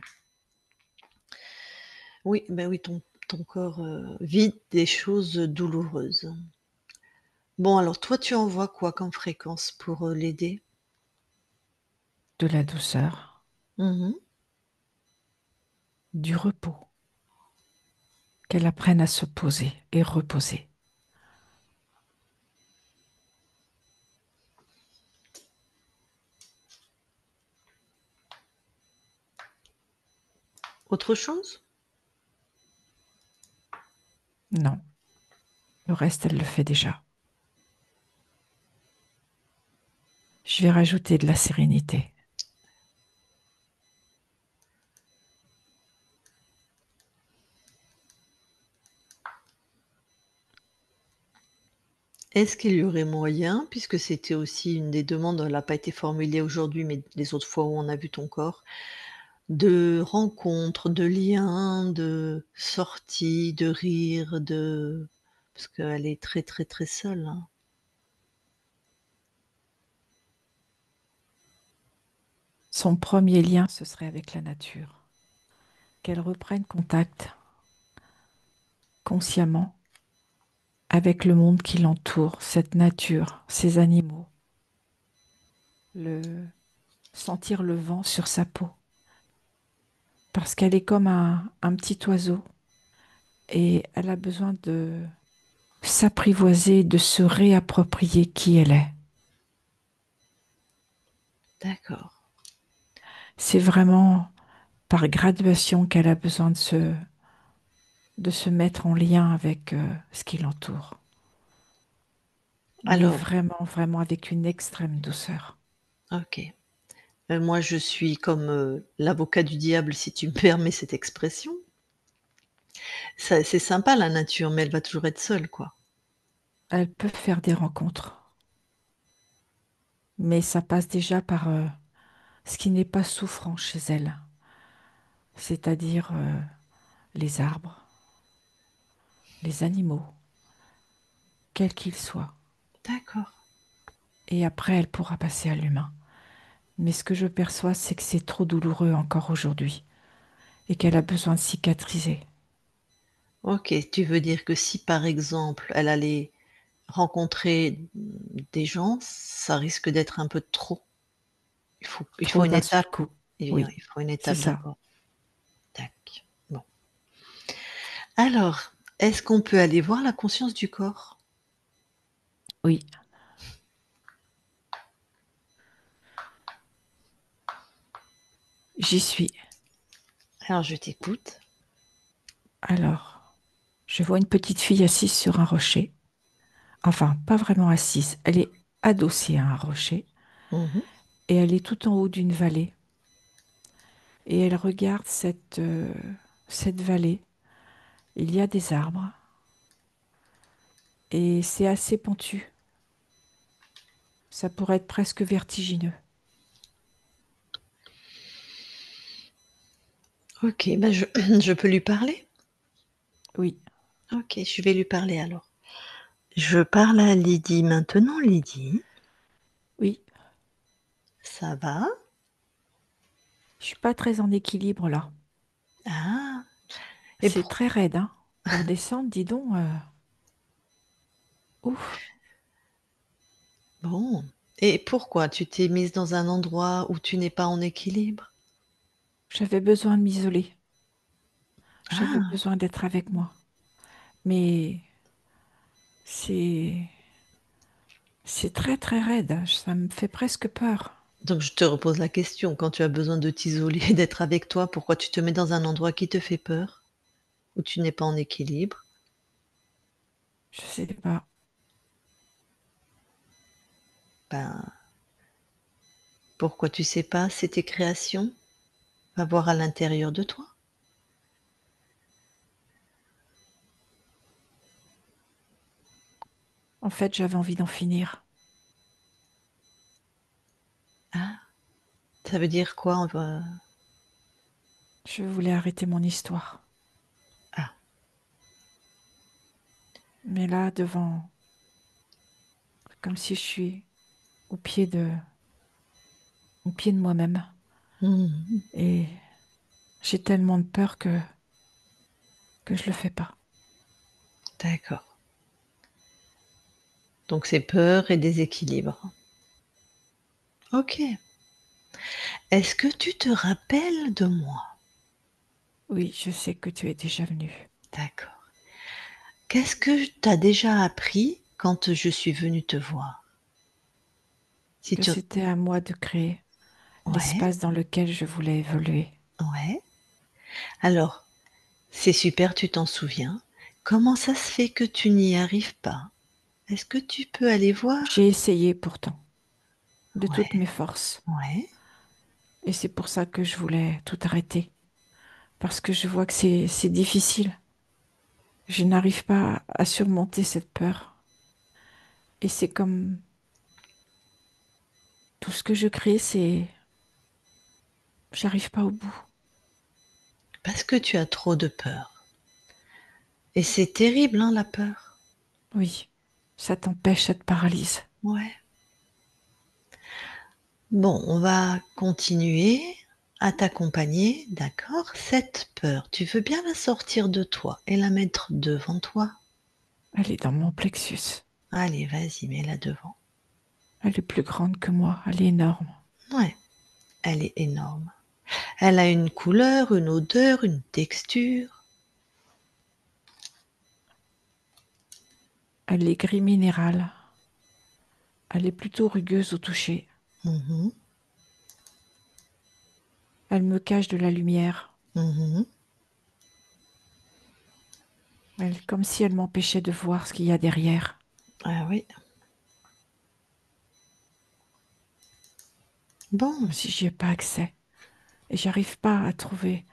Oui, ben oui, ton corps, vit des choses douloureuses. Bon, alors toi, tu envoies quoi comme fréquence pour, l'aider? De la douceur, Mmh. du repos, qu'elle apprenne à se poser et reposer. Autre chose? Non, le reste, elle le fait déjà. Je vais rajouter de la sérénité. Est-ce qu'il y aurait moyen, puisque c'était aussi une des demandes, elle n'a pas été formulée aujourd'hui, mais les autres fois où on a vu ton corps, de rencontres, de liens, de sorties, de rires, parce qu'elle est très, très, très seule, hein. Son premier lien, ce serait avec la nature. Qu'elle reprenne contact consciemment avec le monde qui l'entoure, cette nature, ces animaux, le sentir le vent sur sa peau, parce qu'elle est comme un petit oiseau et elle a besoin de s'apprivoiser, de se réapproprier qui elle est. D'accord. C'est vraiment par graduation qu'elle a besoin de se mettre en lien avec ce qui l'entoure, mais Alors, vraiment, vraiment avec une extrême douceur. OK. Moi, je suis comme, l'avocat du diable, si tu me permets cette expression. Ça c'est sympa la nature, mais elle va toujours être seule, quoi. Elle peut faire des rencontres, mais ça passe déjà par ce qui n'est pas souffrant chez elle, c'est-à-dire les arbres, les animaux, quels qu'ils soient. D'accord. Et après, elle pourra passer à l'humain. Mais ce que je perçois, c'est que c'est trop douloureux encore aujourd'hui et qu'elle a besoin de cicatriser. OK, tu veux dire que si, par exemple, elle allait rencontrer, des gens, ça risque d'être un peu trop? Il faut Trop une d'un seul étape coup. et Oui, il faut une c'est étape ça. d'abord. Tac. Bon. Alors, est-ce qu'on peut aller voir la conscience du corps? Oui. J'y suis. Alors, je t'écoute. Alors, je vois une petite fille assise sur un rocher. Enfin, pas vraiment assise. Elle est adossée à un rocher Mmh. et elle est tout en haut d'une vallée. Et elle regarde cette vallée. Il y a des arbres et c'est assez pentu. Ça pourrait être presque vertigineux. OK, bah, je je peux lui parler? Oui, OK, je vais lui parler alors. Je parle à Lydie maintenant. Lydie, oui. ça va? Je suis pas très en équilibre là. Ah, et C'est pour très raide, hein. Pour descendre, dis donc. Ouf. bon, et pourquoi tu t'es mise dans un endroit où tu n'es pas en équilibre? J'avais besoin de m'isoler. J'avais Ah, besoin d'être avec moi. Mais c'est c'est très très raide. Ça me fait presque peur. donc je te repose la question, quand tu as besoin de t'isoler et d'être avec toi, pourquoi tu te mets dans un endroit qui te fait peur? Où tu n'es pas en équilibre? Je sais pas. Ben, pourquoi tu sais pas? C'est tes créations. Va voir à l'intérieur de toi. En fait, j'avais envie d'en finir. Ah, ça veut dire quoi? On va Je voulais arrêter mon histoire. ah, Mais là, devant, comme si je suis au pied au pied de moi-même. mmh, Et j'ai tellement de peur que je le fais pas. d'accord. Donc c'est peur et déséquilibre. OK. Est-ce que tu te rappelles de moi? Oui, je sais que tu es déjà venu. D'accord. Qu'est-ce que tu as déjà appris quand je suis venue te voir? Si Que tu c'était à moi de créer Ouais, l'espace dans lequel je voulais évoluer. ouais. Alors, c'est super, tu t'en souviens. Comment ça se fait que tu n'y arrives pas? Est-ce que tu peux aller voir? J'ai essayé pourtant, de toutes Ouais, mes forces. ouais. Et c'est pour ça que je voulais tout arrêter. Parce que je vois que c'est difficile. Je n'arrive pas à surmonter cette peur. Et c'est comme tout ce que je crée, c'est... J'arrive pas au bout. Parce que tu as trop de peur. Et c'est terrible, hein, la peur. Oui, ça t'empêche, ça te paralyse. Ouais. Bon, on va continuer à t'accompagner, d'accord? Cette peur, tu veux bien la sortir de toi et la mettre devant toi? Elle est dans mon plexus. Allez, vas-y, mets-la devant. Elle est plus grande que moi, elle est énorme. Ouais, elle est énorme. Elle a une couleur, une odeur, une texture. Elle est gris minéral. Elle est plutôt rugueuse au toucher. Mmh. Elle me cache de la lumière. Mmh. Comme si elle m'empêchait de voir ce qu'il y a derrière. Ah oui. Bon, Comme si j'y ai pas accès. Et j'arrive pas à trouver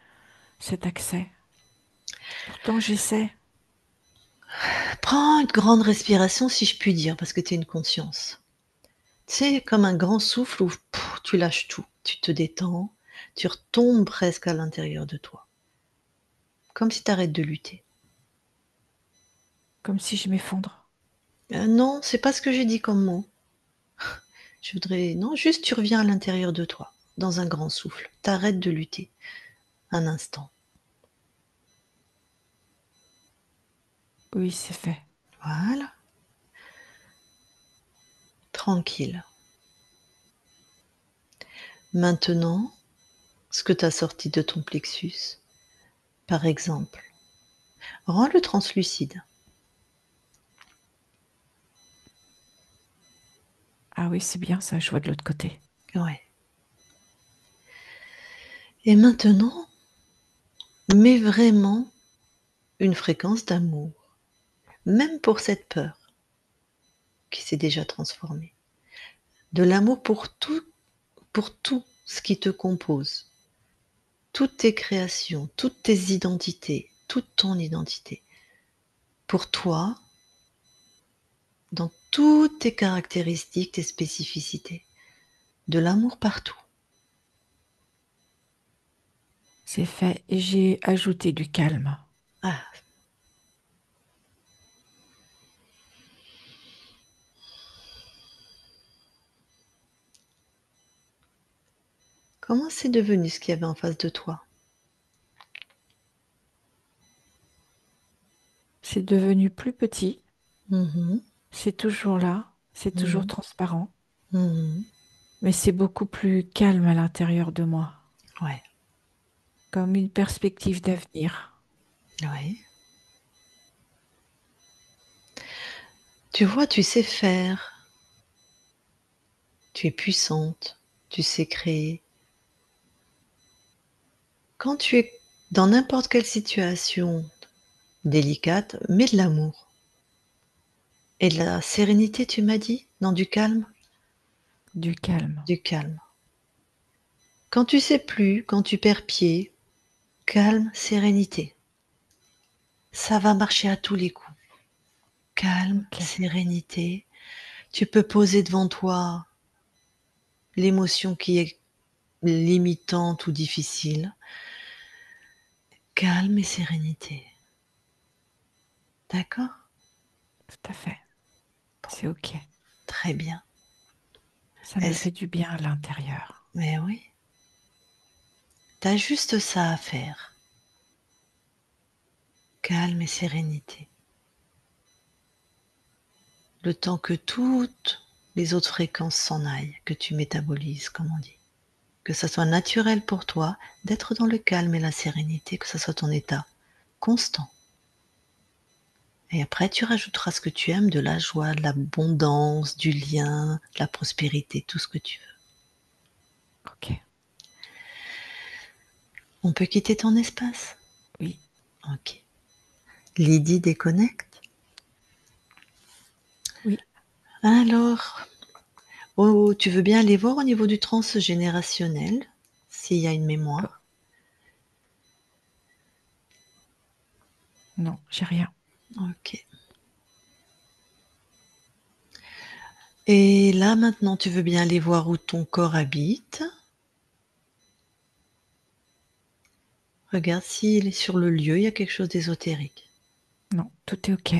cet accès. Pourtant, j'essaie. prends une grande respiration si je puis dire, parce que tu es une conscience. C'est comme un grand souffle où tu lâches tout. Tu te détends, tu retombes presque à l'intérieur de toi. Comme si tu arrêtes de lutter. Comme si je m'effondre. Non, c'est pas ce que j'ai dit comme mot. Je voudrais non, juste tu reviens à l'intérieur de toi, dans un grand souffle. Tu arrêtes de lutter un instant. Oui, c'est fait. Voilà, tranquille. Maintenant, ce que tu as sorti de ton plexus, par exemple, Rends-le translucide. Ah oui, c'est bien ça, je vois de l'autre côté. Ouais. Et maintenant, mets vraiment une fréquence d'amour, même pour cette peur qui s'est déjà transformée. De l'amour pour tout ce qui te compose, toutes tes créations, toutes tes identités, toute ton identité. Pour toi, dans toutes tes caractéristiques, tes spécificités. De l'amour partout. C'est fait. Et j'ai ajouté du calme. Ah, comment c'est devenu ce qu'il y avait en face de toi? C'est devenu plus petit. Mhm, C'est toujours là. C'est toujours mhm, transparent. mhm. Mais c'est beaucoup plus calme à l'intérieur de moi. Ouais, Comme une perspective d'avenir. ouais. Tu vois, tu sais faire, tu es puissante, tu sais créer. Quand tu es dans n'importe quelle situation délicate, mets de l'amour. Et de la sérénité, tu m'as dit? Non, du calme? Du calme. Du calme. Quand tu sais plus, quand tu perds pied, calme, sérénité. Ça va marcher à tous les coups. Calme, Ok. sérénité. Tu peux poser devant toi l'émotion qui est limitante ou difficile. Calme et sérénité. D'accord? Tout à fait. C'est ok. Très bien. Ça me Est-ce... fait du bien à l'intérieur. Mais oui, t'as juste ça à faire. Calme et sérénité. Le temps que toutes les autres fréquences s'en aillent, que tu métabolises, comme on dit. Que ça soit naturel pour toi d'être dans le calme et la sérénité, que ça soit ton état constant. Et après, tu rajouteras ce que tu aimes, de la joie, de l'abondance, du lien, de la prospérité, tout ce que tu veux. Ok. On peut quitter ton espace? Oui. Ok. Lydie déconnecte. Oui. Alors, oh, tu veux bien aller voir au niveau du transgénérationnel, s'il y a une Oh, mémoire? non, j'ai rien. Ok. Et là, maintenant, tu veux bien aller voir où ton corps habite? Regarde s'il est sur le lieu, il y a quelque chose d'ésotérique. Non, tout est ok.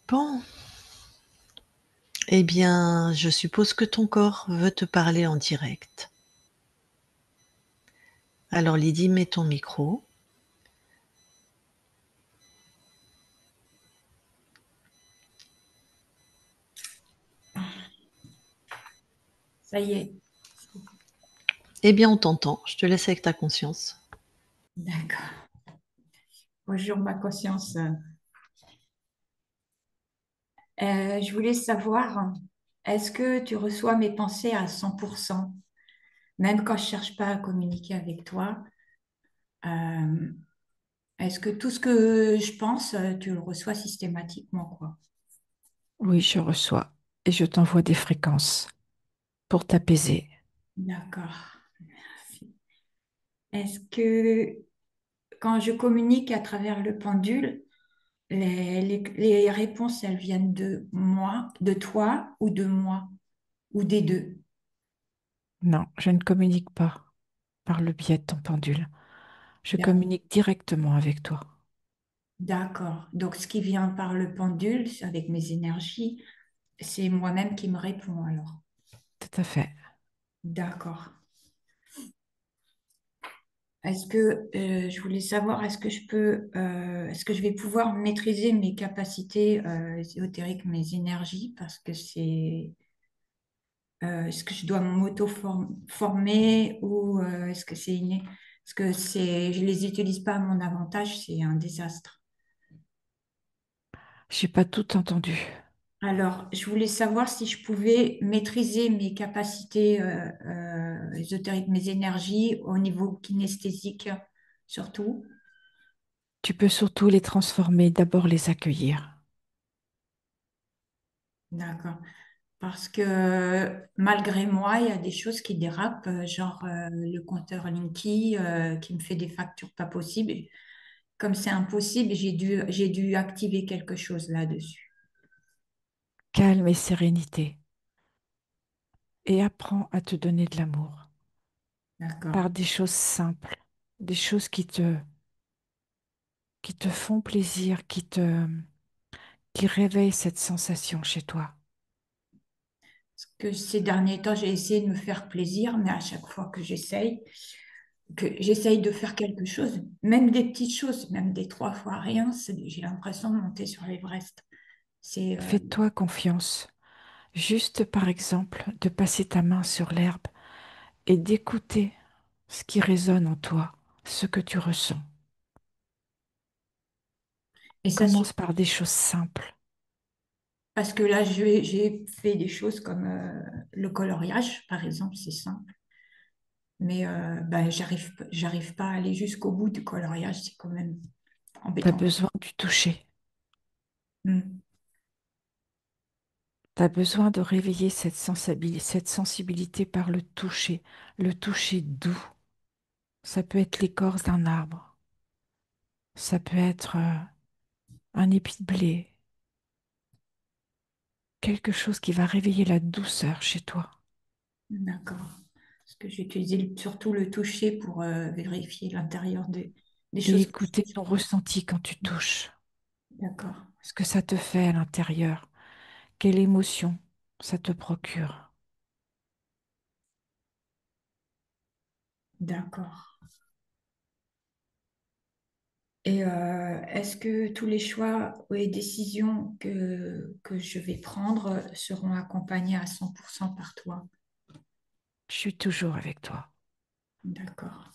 Bon, eh bien, je suppose que ton corps veut te parler en direct. Alors Lydie, mets ton micro. Ça y est. Eh bien, on t'entend. Je te laisse avec ta conscience. D'accord. Bonjour, ma conscience. Je voulais savoir, est-ce que tu reçois mes pensées à 100%, même quand je cherche pas à communiquer avec toi? euh, Est-ce que tout ce que je pense, tu le reçois systématiquement, quoi? Oui, je reçois. Et je t'envoie des fréquences pour t'apaiser. D'accord. Merci. Est-ce que quand je communique à travers le pendule, les réponses, elles viennent de moi, de toi ou de moi, ou des deux? Non, je ne communique pas par le biais de ton pendule. Je D'ac- communique directement avec toi. D'accord. Donc, ce qui vient par le pendule, c'est avec mes énergies, c'est moi-même qui me réponds alors. Tout à fait. D'accord. Est-ce que je voulais savoir, est-ce que je vais pouvoir maîtriser mes capacités ésotériques, mes énergies, parce que est-ce que je dois m'auto-former ou est-ce que c'est inné? Parce que je les utilise pas à mon avantage, c'est un désastre. J'ai pas tout entendu. Alors, je voulais savoir si je pouvais maîtriser mes capacités ésotériques, mes énergies au niveau kinesthésique, surtout. Tu peux surtout les transformer, d'abord les accueillir. D'accord. Parce que malgré moi, il y a des choses qui dérapent, genre le compteur Linky qui me fait des factures pas possibles. Et comme c'est impossible, j'ai dû activer quelque chose là-dessus. Calme et sérénité. Et apprends à te donner de l'amour D'accord. par des choses simples, des choses qui te font plaisir, qui réveillent cette sensation chez toi. Parce que ces derniers temps, j'ai essayé de me faire plaisir, mais à chaque fois que j'essaye de faire quelque chose, même des petites choses, même des 3 fois rien, j'ai l'impression de monter sur l'Everest. C'est Fais-toi confiance. Juste par exemple, de passer ta main sur l'herbe et d'écouter ce qui résonne en toi, ce que tu ressens. et ça Commence par des choses simples. parce que là, j'ai fait des choses comme le coloriage, par exemple, c'est simple. Mais ben, j'arrive pas à aller jusqu'au bout du coloriage, c'est quand même Tu as embêtant. besoin du toucher. Hmm. Tu as besoin de réveiller cette sensibilité par le toucher doux. Ça peut être l'écorce d'un arbre, ça peut être un épi de blé, quelque chose qui va réveiller la douceur chez toi. D'accord. Parce que j'ai utilisé surtout le toucher pour vérifier l'intérieur des Et choses que je écouter touche. ton ressenti quand tu touches, D'accord. ce que ça te fait à l'intérieur, quelle émotion ça te procure. D'accord. Et est-ce que tous les choix ou les décisions que je vais prendre seront accompagnés à 100% par toi? Je suis toujours avec toi. D'accord.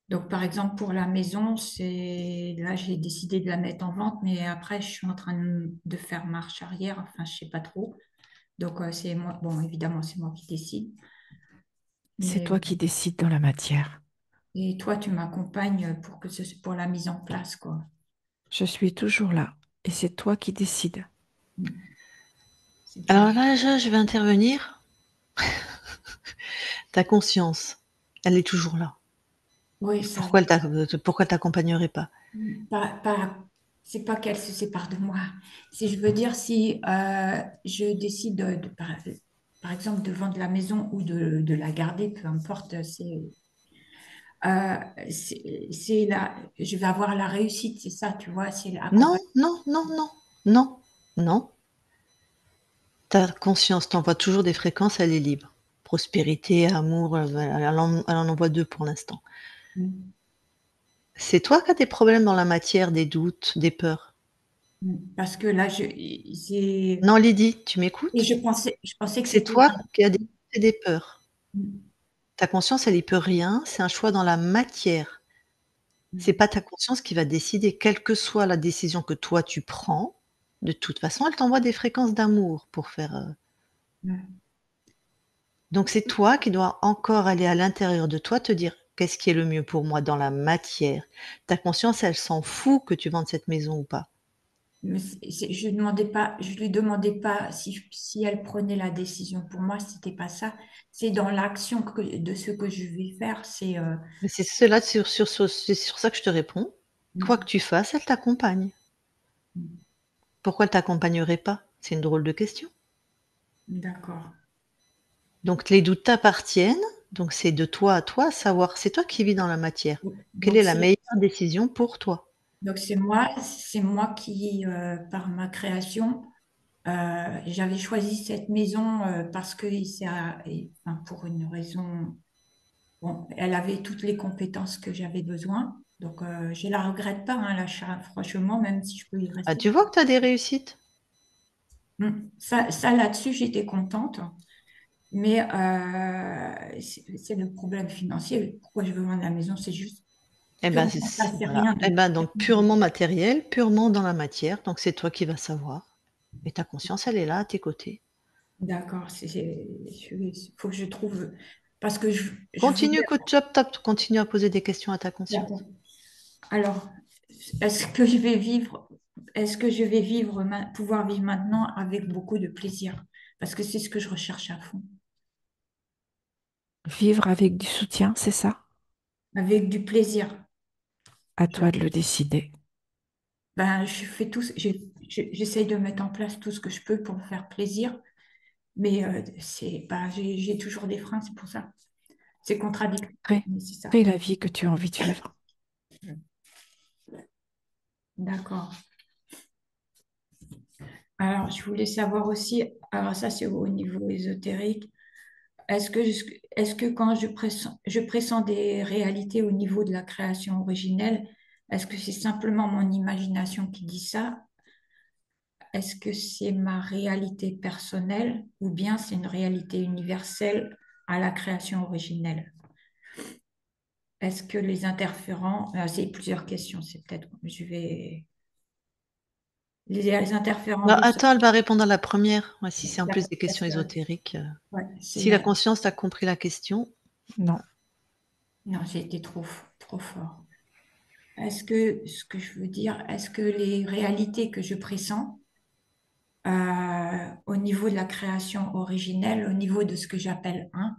Donc, par exemple, pour la maison, là, j'ai décidé de la mettre en vente, mais après, je suis en train de faire marche arrière. Enfin, je sais pas trop. Donc, c'est moi. Bon, évidemment, c'est moi qui décide. C'est Mais toi qui décides dans la matière. et toi, tu m'accompagnes pour la mise en place, quoi. Je suis toujours là et c'est toi qui décides. C'est bien. Alors là, je vais intervenir. Ta conscience, elle est toujours là. Oui, ça. Pourquoi t'accompagnerait pas? C'est pas qu'elle se sépare de moi. Si je veux dire, si je décide par exemple, de vendre la maison ou de la garder, peu importe, euh, je vais avoir la réussite, c'est ça, tu vois, c'est Non, accompagné. non, non, non, non, non. Ta conscience t'envoie toujours des fréquences, elle est libre. Prospérité, amour, elle en envoie 2 pour l'instant. C'est toi qui as des problèmes dans la matière, des doutes, des peurs. Parce que là, Non, Lydie, tu et m'écoutes? je pensais que C'est c'était. toi qui as des doutes et des peurs. Ta conscience, elle y peut rien, c'est un choix dans la matière. C'est pas ta conscience qui va décider, quelle que soit la décision que toi tu prends, de toute façon, elle t'envoie des fréquences d'amour pour faire, donc c'est toi qui dois encore aller à l'intérieur de toi te dire: «Qu'est-ce qui est le mieux pour moi dans la matière?» Ta conscience, elle s'en fout que tu vendes cette maison ou pas. Mais je lui demandais pas si elle prenait la décision. Pour moi, c'était pas ça. C'est dans l'action de ce que je vais faire. Mais c'est cela c'est sur ça que je te réponds. Quoi que tu fasses, elle t'accompagne. Pourquoi elle t'accompagnerait pas? C'est une drôle de question. D'accord. Donc les doutes t'appartiennent, donc c'est de toi à toi, savoir c'est toi qui vis dans la matière. Quelle Donc est la c'est meilleure décision pour toi? donc c'est moi qui, par ma création, j'avais choisi cette maison parce que enfin, pour une raison. Bon, elle avait toutes les compétences que j'avais besoin. Donc, je la regrette pas, hein, l'achat, franchement, même si je peux y Ah, rester. tu vois que tu as des réussites? Ça là-dessus, j'étais contente. Mais c'est le problème financier. Pourquoi je veux vendre la maison? C'est juste Eh ben, purement ça, c'est voilà. rien Eh d'autre. ben, donc purement matériel, purement dans la matière, donc c'est toi qui vas savoir et ta conscience, elle est là à tes côtés. D'accord, faut que je trouve, parce que je Continue, voulais. coup de job top, continue à poser des questions à ta D'accord. conscience. Alors, est-ce que je vais vivre, est-ce que je vais vivre, pouvoir vivre maintenant avec beaucoup de plaisir? Parce que c'est ce que je recherche à fond. Vivre avec du soutien, c'est ça? Avec du plaisir. À Je- toi de le décider. Ben, je fais tout, j'essaye de mettre en place tout ce que je peux pour me faire plaisir, mais j'ai toujours des freins, c'est pour ça. C'est contradictoire, Crée, mais c'est ça. crée la vie que tu as envie de vivre. D'accord. Alors, je voulais savoir aussi, alors ça c'est au niveau ésotérique, est-ce que quand je pressens des réalités au niveau de la création originelle, est-ce que c'est simplement mon imagination qui dit ça? Est-ce que c'est ma réalité personnelle ou bien c'est une réalité universelle à la création originelle? Est-ce que les interférents, c'est plusieurs questions, c'est peut-être, je vais, les interférents Bah, vivent. attends, elle va répondre à la première. Ouais, si c'est en plus D'accord. des questions ésotériques. Ouais, Si la conscience t'a compris la question, Non. non, j'ai été trop fort. Est-ce que ce que je veux dire, est-ce que les réalités que je pressens au niveau de la création originelle, au niveau de ce que j'appelle un,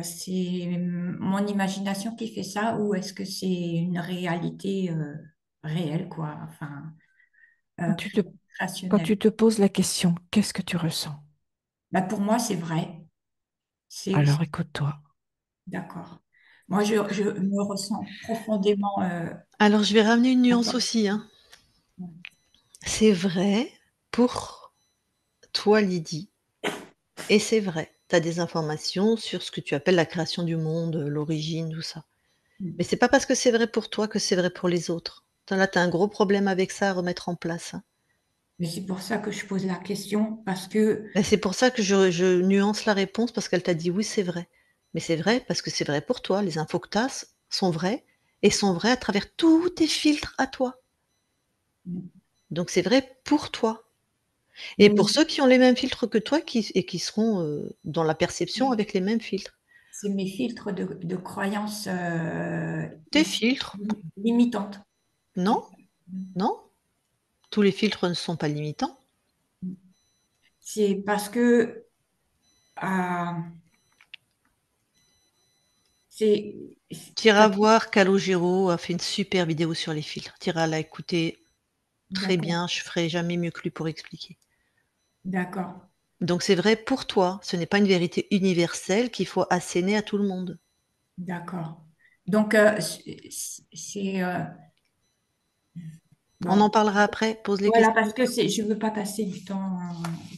c'est mon imagination qui fait ça ou est-ce que c'est une réalité réelle, quoi, enfin, Quand tu te, quand rationnelle. tu te poses la question, qu'est-ce que tu ressens? Bah, pour moi, c'est vrai. Alors écoute-toi. D'accord. Moi, je me ressens profondément alors je vais ramener une nuance d'accord. aussi, hein. C'est vrai pour toi, Lydie, et c'est vrai. Tu as des informations sur ce que tu appelles la création du monde, l'origine, tout ça. Mais c'est pas parce que c'est vrai pour toi que c'est vrai pour les autres. Là, tu as un gros problème avec ça à remettre en place, hein. Mais c'est pour ça que je pose la question, parce que Bah, c'est pour ça que je nuance la réponse parce qu'elle t'a dit: «Oui, c'est vrai». Mais c'est vrai parce que c'est vrai pour toi. Les infos que tu as sont vraies et sont vraies à travers tous tes filtres à toi. Donc c'est vrai pour toi et mais pour ceux qui ont les mêmes filtres que toi qui seront, dans la perception avec les mêmes filtres. c'est mes filtres de croyances Tes filtres, limitantes. non, non, tous les filtres ne sont pas limitants. C'est parce que euh, c'est Tu iras parce- voir Calogero a fait une super vidéo sur les filtres. Tu iras la écouter très d'accord, bien, je ferai jamais mieux que lui pour expliquer. d'accord, Donc c'est vrai pour toi, ce n'est pas une vérité universelle qu'il faut asséner à tout le monde. d'accord. Donc On en bon. parlera après, pose les Voilà, questions. parce que je veux pas passer du temps,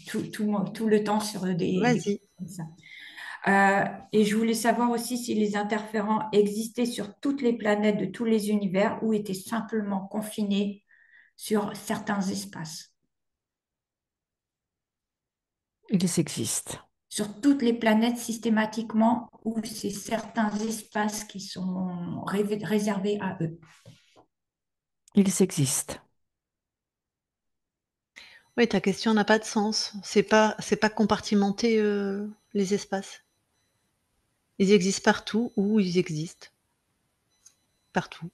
tout le temps sur des Vas-y. choses comme ça. Et je voulais savoir aussi si les interférents existaient sur toutes les planètes de tous les univers ou étaient simplement confinés sur certains espaces. Ils existent. Sur toutes les planètes systématiquement ou c'est certains espaces qui sont réservés à eux. Ils existent. Oui, ta question n'a pas de sens. C'est pas compartimenter, les espaces. Ils existent partout où ils existent, partout.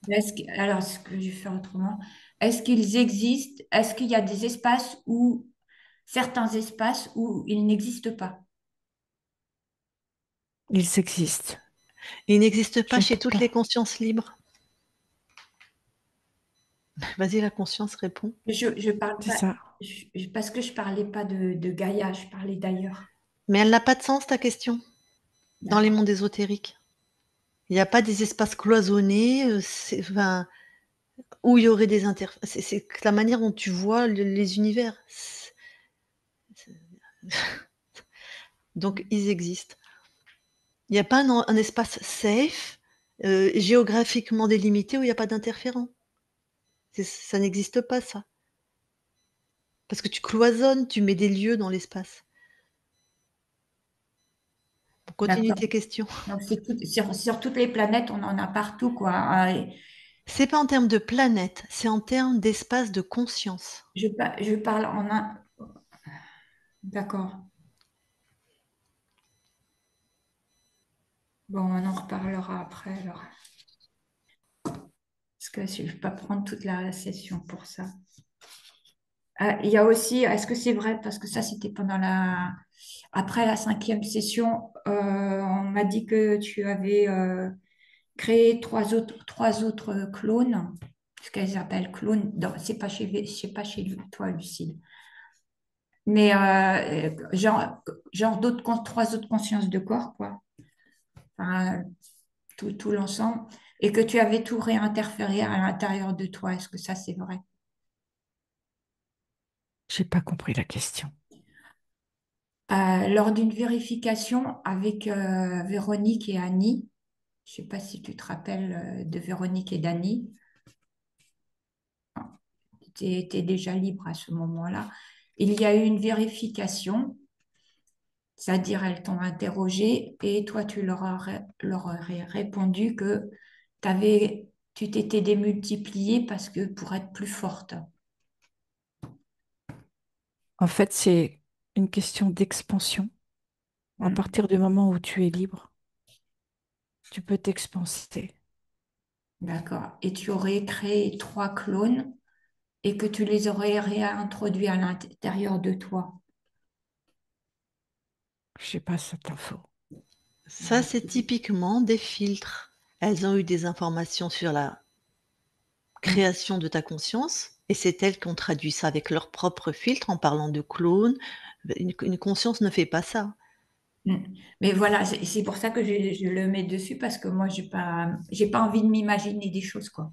Alors, ce que je vais faire autrement, est-ce qu'ils existent? Est-ce qu'il y a des espaces où, certains espaces où ils n'existent pas? Ils existent. Ils n'existent pas Je ne chez peux toutes les pas. consciences libres. Vas-y, la conscience répond. Je parle C'est pas, ça. parce que je parlais pas de Gaïa, je parlais d'ailleurs. Mais elle n'a pas de sens ta question, dans les D'accord. mondes ésotériques. Il n'y a pas des espaces cloisonnés, enfin, où il y aurait des c'est que la manière dont tu vois les univers. Donc ils existent. Il n'y a pas un espace safe, géographiquement délimité où il n'y a pas d'interférents. Ça n'existe pas ça. Parce que tu cloisonnes, tu mets des lieux dans l'espace. Continue D'accord. tes questions. Donc, sur toutes les planètes, on en a partout, quoi. Ah, C'est pas en termes de planète, c'est en termes d'espace de conscience. je parle en un. D'accord. Bon, on en reparlera après, alors. Parce que je ne vais pas prendre toute la session pour ça. Il y a aussi, est-ce que c'est vrai, parce que ça, c'était après la 5e session, on m'a dit que tu avais créé trois autres clones, ce qu'elles appellent clones. C'est pas chez toi, Lucide. Mais genre trois autres consciences de corps, quoi. Enfin, tout l'ensemble. Et que tu avais tout réinterféré à l'intérieur de toi. Est-ce que ça, c'est vrai? J'ai pas compris la question. Lors d'une vérification avec Véronique et Annie, je ne sais pas si tu te rappelles de Véronique et d'Annie, tu étais déjà libre à ce moment-là. Il y a eu une vérification, c'est-à-dire elles t'ont interrogé et toi tu leur aurais répondu que tu t'étais démultipliée parce que pour être plus forte. En fait, c'est une question d'expansion. À Hmm. partir du moment où tu es libre, tu peux t'expanser. D'accord. Et tu aurais créé 3 clones et que tu les aurais réintroduits à l'intérieur de toi. Je sais pas cette info. Ça, c'est typiquement des filtres. Elles ont eu des informations sur la Mm, création de ta conscience et c'est elles qui ont traduit ça avec leurs propres filtres en parlant de clone. Une conscience ne fait pas ça. mm. Mais voilà, c'est pour ça que je le mets dessus parce que moi, j'ai pas envie de m'imaginer des choses, quoi.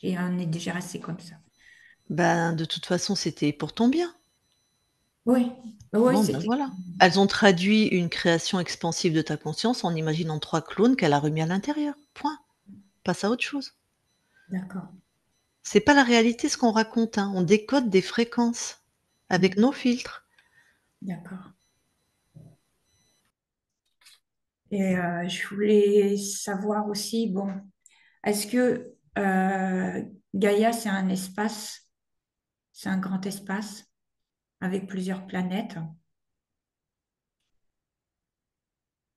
On est déjà assez comme ça. Ben, de toute façon, c'était pour ton bien. Oui, oui, Bon, ben c'était. voilà. Elles ont traduit une création expansive de ta conscience en imaginant 3 clones qu'elle a remis à l'intérieur. Point. Passe à autre chose. D'accord. C'est pas la réalité ce qu'on raconte, hein. On décode des fréquences avec Mm, nos filtres. d'accord. Et je voulais savoir aussi, bon, est-ce que Gaïa, c'est un grand espace avec plusieurs planètes?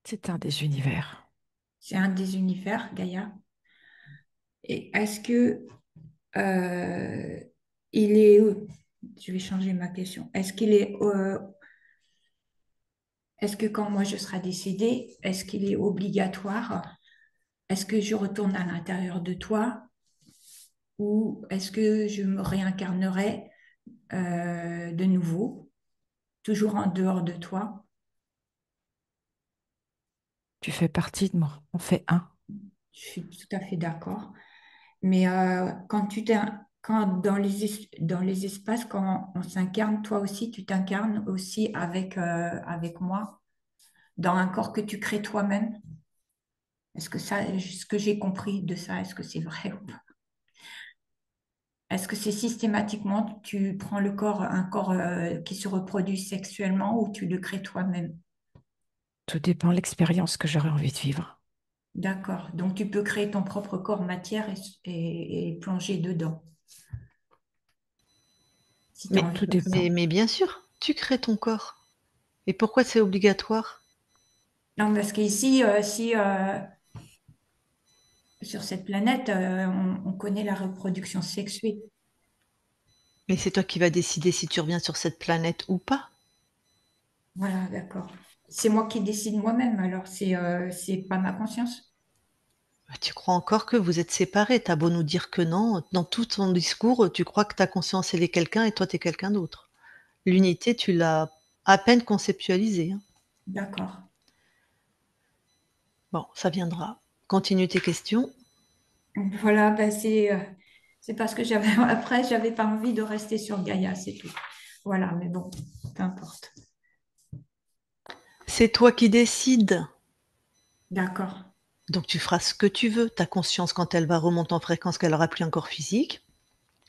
C'est un des univers. C'est un des univers, Gaïa. Et est-ce que euh, il est, je vais changer ma question. Est-ce que quand moi je serai décédée, est-ce qu'il est obligatoire? Est-ce que je retourne à l'intérieur de toi ou est-ce que je me réincarnerai de nouveau, toujours en dehors de toi? Tu fais partie de moi. On fait un. Je suis tout à fait d'accord. Mais quand dans les espaces, quand on s'incarne, toi aussi, tu t'incarnes aussi avec moi dans un corps que tu crées toi-même. Ce que j'ai compris de ça, est-ce que c'est vrai ou pas? Est-ce que c'est systématiquement, tu prends un corps qui se reproduit sexuellement ou tu le crées toi-même? Tout dépend de l'expérience que j'aurais envie de vivre. D'accord. Donc tu peux créer ton propre corps matière et plonger dedans, si tu as Mais, envie Tout comme ça. dépend. mais bien sûr, tu crées ton corps. Et pourquoi c'est obligatoire? Non, parce qu'ici, si sur cette planète, on connaît la reproduction sexuée. Mais c'est toi qui vas décider si tu reviens sur cette planète ou pas. Voilà, d'accord. C'est moi qui décide moi-même, alors c'est pas ma conscience. Bah, tu crois encore que vous êtes séparés. T'as beau nous dire que non, dans tout ton discours, tu crois que ta conscience, elle est quelqu'un et toi, t'es quelqu'un d'autre. L'unité, tu l'as à peine conceptualisée, hein. D'accord. Bon, ça viendra. Continue tes questions. Voilà, ben c'est parce que après, j'avais pas envie de rester sur Gaïa, c'est tout. Voilà, mais bon, peu importe. C'est toi qui décides. D'accord, Donc tu feras ce que tu veux. Ta conscience, quand elle va remonter en fréquence, qu'elle aura plus un corps physique,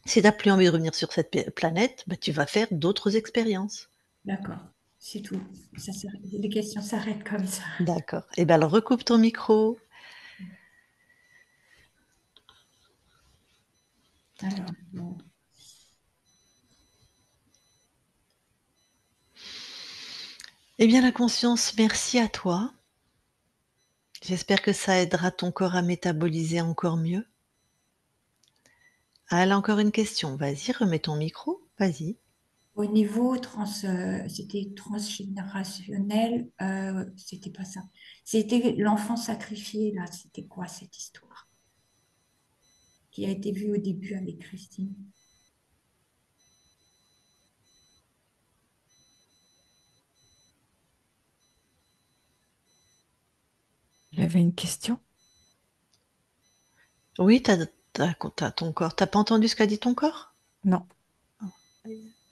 si t'as plus envie de revenir sur cette planète, bah, tu vas faire d'autres expériences. d'accord. C'est tout. Les questions s'arrêtent comme ça. D'accord. Eh bien, alors recoupe ton micro. Alors, bon. Eh bien, la conscience, merci à toi. J'espère que ça aidera ton corps à métaboliser encore mieux. Ah, elle a encore une question. Vas-y, remets ton micro. Vas-y. Au niveau c'était transgénérationnel, c'était pas ça. C'était l'enfant sacrifié, là. C'était quoi cette histoire qui a été vue au début avec Christine? Il y avait une question? Oui, t'as ton corps. T'as pas entendu ce qu'a dit ton corps? Non.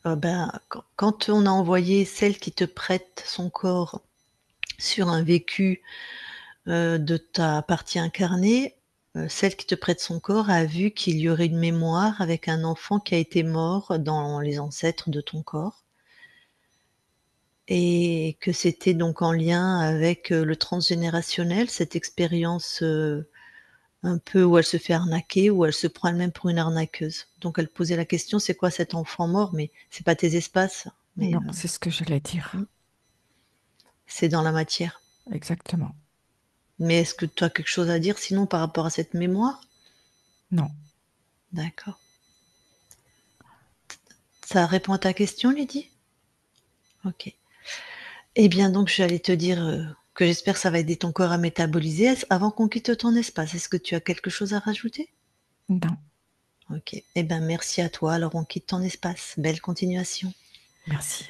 Ben, quand on a envoyé celle qui te prête son corps sur un vécu de ta partie incarnée, celle qui te prête son corps a vu qu'il y aurait une mémoire avec un enfant qui a été mort dans les ancêtres de ton corps et que c'était donc en lien avec le transgénérationnel, cette expérience un peu où elle se fait arnaquer, où elle se prend elle-même pour une arnaqueuse. Donc elle posait la question, c'est quoi cet enfant mort? Mais c'est pas tes espaces, mais Non, c'est ce que j'allais dire. c'est dans la matière. Exactement. Mais est-ce que tu as quelque chose à dire sinon par rapport à cette mémoire? Non. D'accord. Ça répond à ta question, Lydie? Ok. Eh bien, donc, j'allais te dire que j'espère que ça va aider ton corps à métaboliser. Avant qu'on quitte ton espace, est-ce que tu as quelque chose à rajouter? Non. Ok. Eh bien, merci à toi. Alors, on quitte ton espace. Belle continuation. Merci.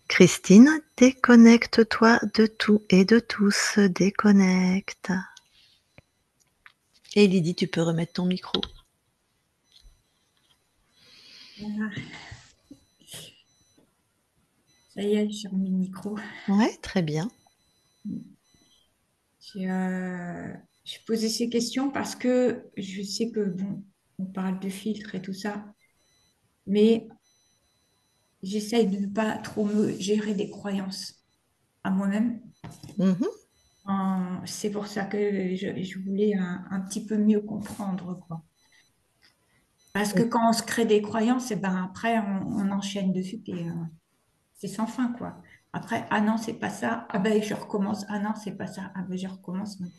Christine, déconnecte-toi de tout et de tous. Déconnecte. Et Lydie, tu peux remettre ton micro. Voilà. Ça y est, j'ai remis le micro. Ouais, très bien. J'ai posé ces questions parce que je sais que, bon, on parle de filtres et tout ça, mais j'essaye de ne pas trop me gérer des croyances à moi-même. Mhm. C'est pour ça que je voulais un petit peu mieux comprendre, quoi. Parce que quand on se crée des croyances, et ben après, on enchaîne dessus et c'est sans fin, quoi. Après, ah non, c'est pas ça. Ah ben, je recommence. Ah non, c'est pas ça. Ah ben, je recommence. Donc,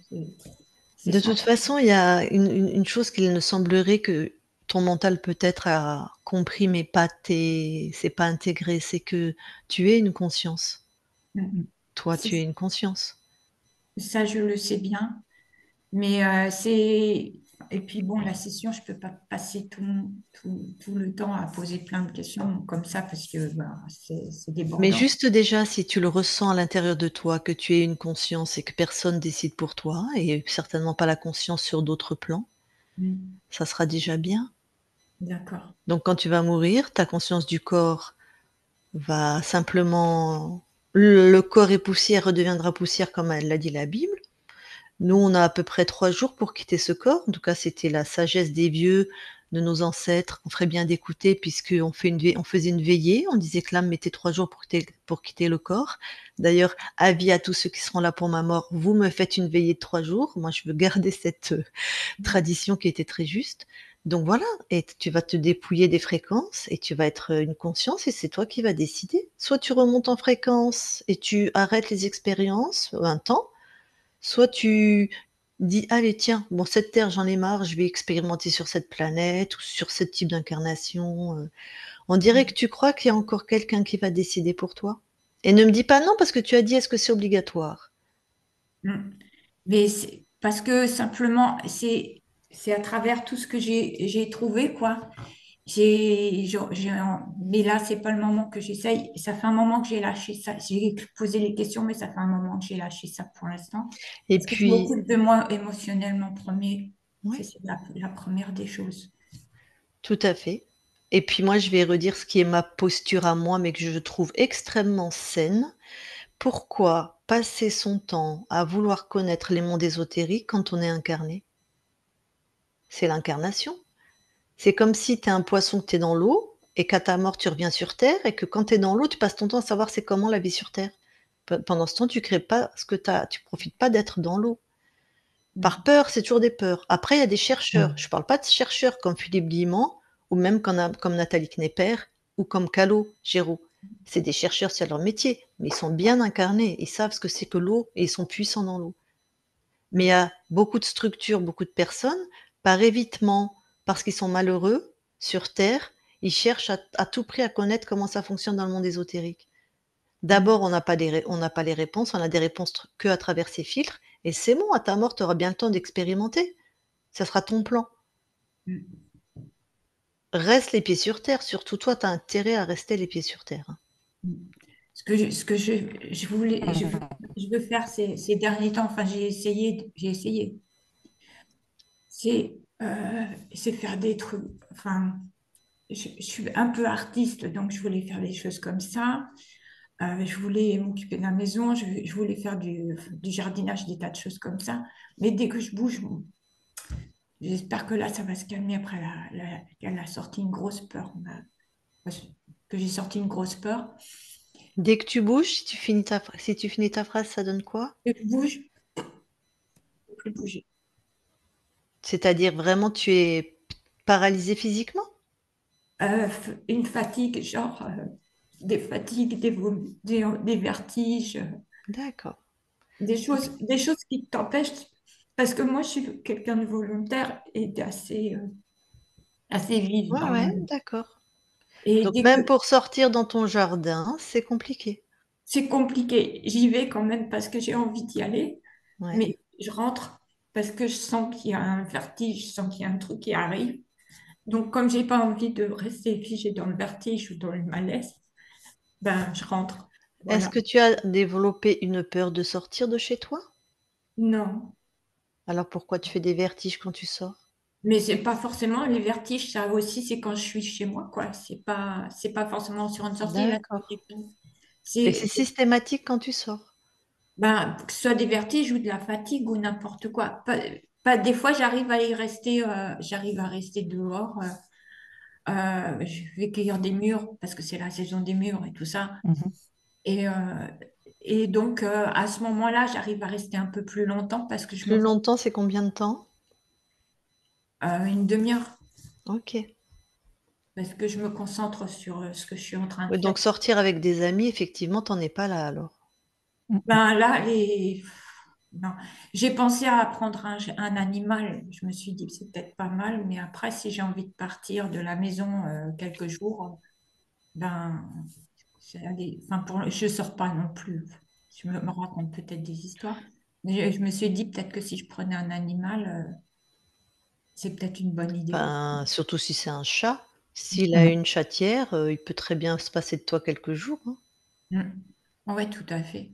c'est De sans toute fin. façon, il y a une chose qu'il ne semblerait que ton mental peut-être a compris, mais c'est pas intégré, c'est que tu es une conscience. Mm. Toi, tu es une conscience. Ça, je le sais bien. Mais c'est. Et puis bon, la session, je peux pas passer tout le temps à poser plein de questions comme ça parce que bah, c'est Mais débordant. juste déjà, si tu le ressens à l'intérieur de toi, que tu es une conscience et que personne décide pour toi, et certainement pas la conscience sur d'autres plans, Mm. ça sera déjà bien. D'accord. Donc quand tu vas mourir, ta conscience du corps va simplement... Le corps est poussière, redeviendra poussière comme elle l'a dit la Bible. Nous, on a à peu près 3 jours pour quitter ce corps. En tout cas, c'était la sagesse des vieux, de nos ancêtres. On ferait bien d'écouter puisqu'on on faisait une veillée. On disait que l'âme mettait 3 jours pour quitter le corps. D'ailleurs, avis à tous ceux qui seront là pour ma mort, vous me faites une veillée de 3 jours. Moi, je veux garder cette tradition qui était très juste. Donc voilà, et tu vas te dépouiller des fréquences et tu vas être une conscience et c'est toi qui vas décider. Soit tu remontes en fréquence et tu arrêtes les expériences un temps, soit tu dis: «Allez tiens, bon cette terre j'en ai marre, je vais expérimenter sur cette planète ou sur ce type d'incarnation», On dirait que tu crois qu'il y a encore quelqu'un qui va décider pour toi. Et ne me dis pas non parce que tu as dit: «Est-ce que c'est obligatoire?» Mm. Mais parce que simplement, c'est à travers tout ce que j'ai trouvé, quoi. Mais là, c'est pas le moment que j'essaye. Ça fait un moment que j'ai lâché ça. J'ai posé les questions, mais ça fait un moment que j'ai lâché ça pour l'instant. Et Parce que je puis m'occupe de moi émotionnellement premier. ouais, C'est la première des choses. tout à fait. Et puis moi, je vais redire ce qui est ma posture à moi, mais que je trouve extrêmement saine. Pourquoi passer son temps à vouloir connaître les mondes ésotériques quand on est incarné? C'est l'incarnation. C'est comme si tu es un poisson que tu es dans l'eau et qu'à ta mort, tu reviens sur terre et que quand tu es dans l'eau, tu passes ton temps à savoir c'est comment la vie sur terre. Pendant ce temps, tu crées pas ce que tu profites pas d'être dans l'eau. Par peur, c'est toujours des peurs. Après, il y a des chercheurs. Je parle pas de chercheurs comme Philippe Guillemont ou même comme Nathalie Knepper ou comme Calo Géraud. C'est des chercheurs, c'est leur métier, mais ils sont bien incarnés, ils savent ce que c'est que l'eau et ils sont puissants dans l'eau. Mais il y a beaucoup de structures, beaucoup de personnes, par évitement, parce qu'ils sont malheureux sur Terre, ils cherchent à tout prix à connaître comment ça fonctionne dans le monde ésotérique. D'abord, on n'a pas les réponses, on a des réponses que à travers ces filtres, et c'est bon, à ta mort, tu auras bien le temps d'expérimenter. Ça sera ton plan. Reste les pieds sur terre, surtout toi, tu as intérêt à rester les pieds sur terre. Ce que je voulais, je veux faire ces derniers temps, enfin j'ai essayé, c'est faire des trucs, enfin, je suis un peu artiste, donc je voulais faire des choses comme ça. Je voulais m'occuper de la maison, je voulais faire du jardinage, des tas de choses comme ça. Mais dès que je bouge, bon, j'espère que là, ça va se calmer. Après, elle a sorti une grosse peur. Que j'ai sorti une grosse peur. Dès que tu bouges, si tu finis ta phrase, ça donne quoi? Dès que je bouge, je peux plus bouger. C'est-à-dire vraiment, tu es paralysé physiquement? Une fatigue, genre des fatigues, des vertiges, D'accord. des choses qui t'empêchent. Parce que moi, je suis quelqu'un de volontaire et assez vive Ouais, dans ouais, la vie. d'accord. Et Donc dès que même pour sortir dans ton jardin, c'est compliqué. c'est compliqué, j'y vais quand même parce que j'ai envie d'y aller, Ouais. mais je rentre parce que je sens qu'il y a un vertige, je sens qu'il y a un truc qui arrive. Donc, comme j'ai pas envie de rester figée dans le vertige ou dans le malaise, ben, je rentre. Est-ce Voilà. que tu as développé une peur de sortir de chez toi? Non. Alors pourquoi tu fais des vertiges quand tu sors? Mais c'est pas forcément les vertiges, ça aussi, c'est quand je suis chez moi, quoi. C'est pas forcément sur une sortie, là. D'accord. Et c'est C'est, systématique quand tu sors? ben, que ce soit des vertiges ou de la fatigue ou n'importe quoi. Des fois, j'arrive à rester dehors. Je vais cueillir des mûres parce que c'est la saison des mûres et tout ça. Mhm. Et, euh, et donc, à ce moment-là, j'arrive à rester un peu plus longtemps parce que Plus longtemps, c'est combien de temps? une demi-heure, OK. parce que je me concentre sur ce que je suis en train de Ouais, faire. donc sortir avec des amis, effectivement, tu en es pas là alors? Mhm. Ben là, non. J'ai pensé à prendre un animal. Je me suis dit que c'est peut-être pas mal, mais après, si j'ai envie de partir de la maison quelques jours, ben, enfin, je sors pas non plus. Je me raconte peut-être des histoires. Mais je me suis dit peut-être que si je prenais un animal, c'est peut-être une bonne idée aussi. Ben, surtout si c'est un chat. S'il a Mhm. une chatière, il peut très bien se passer de toi quelques jours, hein. Mm. Ouais, tout à fait.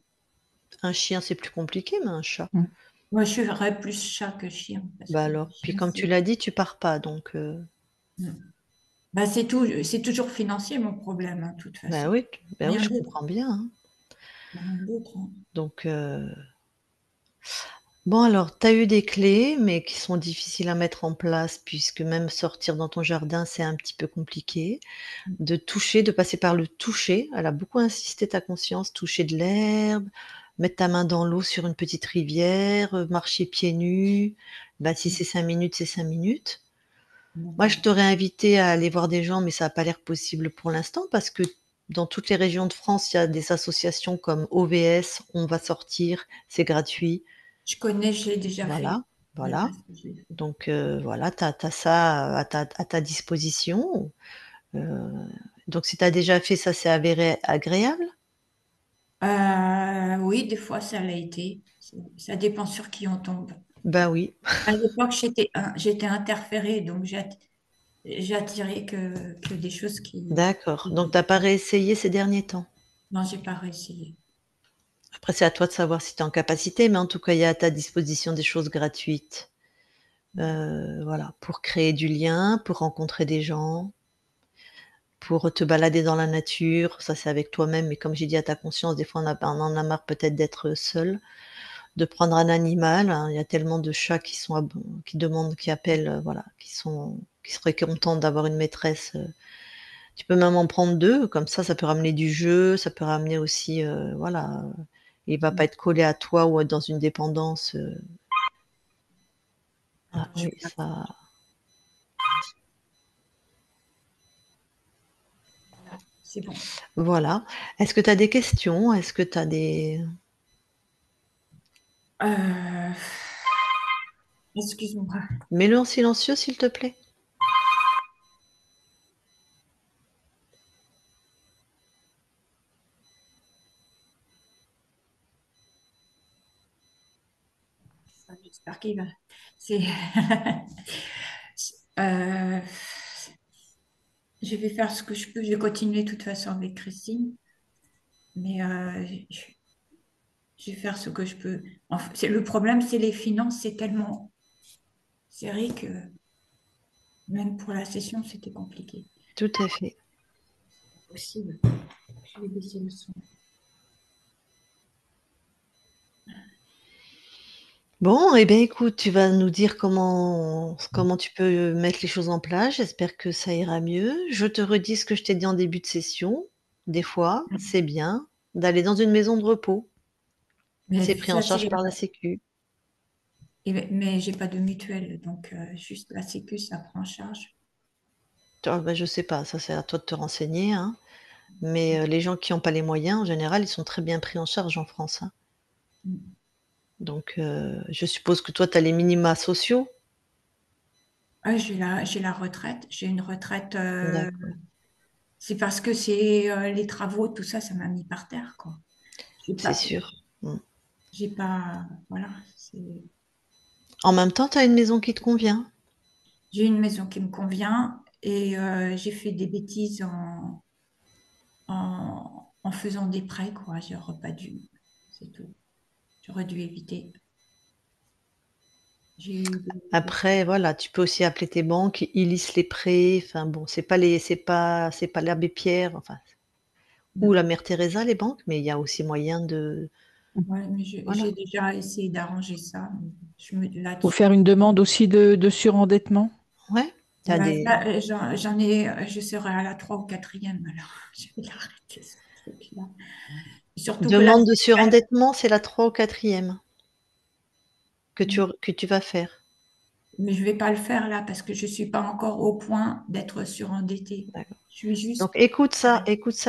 Un chien, c'est plus compliqué, mais un chat, Mm. Moi, je serais plus chat que chien, parce bah, que le alors. Puis chien, comme tu c'est... l'as dit, tu pars pas donc Mm. Bah, c'est toujours financier mon problème, hein, de toute bah, façon. oui, bah, oui, Rien je d'autre. comprends bien, hein. Rien d'autre, hein. Donc bon alors, tu as eu des clés, mais qui sont difficiles à mettre en place puisque même sortir dans ton jardin, c'est un petit peu compliqué. De toucher, de passer par le toucher. Elle a beaucoup insisté ta conscience, toucher de l'herbe, mettre ta main dans l'eau sur une petite rivière, marcher pieds nus. Bah, si c'est 5 minutes, c'est 5 minutes. Moi, je D'accord. t'aurais invité à aller voir des gens, mais ça a pas l'air possible pour l'instant parce que dans toutes les régions de France, il y a des associations comme OVS, On va sortir, c'est gratuit. Je connais, je l'ai déjà fait. Voilà, Voilà voilà. ce que j'ai fait. Donc voilà, tu as ça à ta disposition. Heu, donc si tu as déjà fait ça, c'est avéré agréable? Oui, des fois, ça l'a été. Ça dépend sur qui on tombe. Bah oui, À l'époque, j'étais interférée, donc j'ai attiré que des choses d'accord. Donc tu as pas réessayé ces derniers temps? Non, j'ai pas réussi. Après, c'est à toi de savoir si tu es en capacité, mais en tout cas, il y a à ta disposition des choses gratuites. Voilà, pour créer du lien, pour rencontrer des gens, pour te balader dans la nature. Ça, c'est avec toi-même, mais comme j'ai dit à ta conscience, des fois, on en a marre peut-être d'être seul. De prendre un animal, hein, il y a tellement de chats qui sont qui demandent, qui appellent, voilà, qui seraient contents d'avoir une maîtresse, Tu peux même en prendre 2, comme ça peut ramener du jeu, ça peut ramener aussi, voilà, il va pas être collé à toi ou être dans une dépendance, ah Attends, je oui, vais ça c'est bon. voilà. Est-ce que tu as des questions? Est-ce que tu as des Euh, Excuse-moi. mets-le en silencieux, s'il te plaît. J'espère qu'il va. C'est. Euh, je vais faire ce que je peux. Je vais continuer de toute façon avec Christine. Mais je vais faire ce que je peux. Le problème, c'est les finances. C'est tellement serré que même pour la session, c'était compliqué. Tout à fait. Possible. Je vais baisser le son. Bon, eh bien, écoute, tu vas nous dire comment tu peux mettre les choses en place. J'espère que ça ira mieux. Je te redis ce que je t'ai dit en début de session. Des fois, c'est bien d'aller dans une maison de repos. Mais C'est pris en ça, charge par la sécu. mais j'ai pas de mutuelle, donc juste la Sécu, ça prend en charge. Ah bah, je sais pas, ça c'est à toi de te renseigner, hein. Mais les gens qui ont pas les moyens, en général, ils sont très bien pris en charge en France, hein. Mm. Donc je suppose que toi, tu as les minima sociaux? Ah, j'ai la retraite. J'ai une retraite. D'accord, C'est parce que c'est les travaux, tout ça, ça m'a mis par terre, quoi. J'ai c'est pas, sûr. Mmh. j'ai pas, voilà. En même temps, tu as une maison qui te convient? J'ai une maison qui me convient et j'ai fait des bêtises en faisant des prêts, quoi. J'aurais pas dû. C'est tout. J'aurais dû éviter. J'ai eu Après, voilà, tu peux aussi appeler tes banques, ils lissent les prêts, enfin bon, c'est pas l'abbé Pierre, enfin, ou la non. mère Teresa, les banques, mais il y a aussi moyen de Ouais, mais voilà. j'ai déjà essayé d'arranger ça. Mais Ou là-dessus. faire une demande aussi de surendettement. Ouais, tu as Ouais, des là, j'en ai, je serai à la 3 ou quatrième, alors je vais l'arrêter, ce truc-là. Surtout que là, demandes de surendettement, c'est la 3 ou 4e que tu vas faire. mais je vais pas le faire là parce que je suis pas encore au point d'être surendettée. D'accord. Je suis Donc juste. écoute ça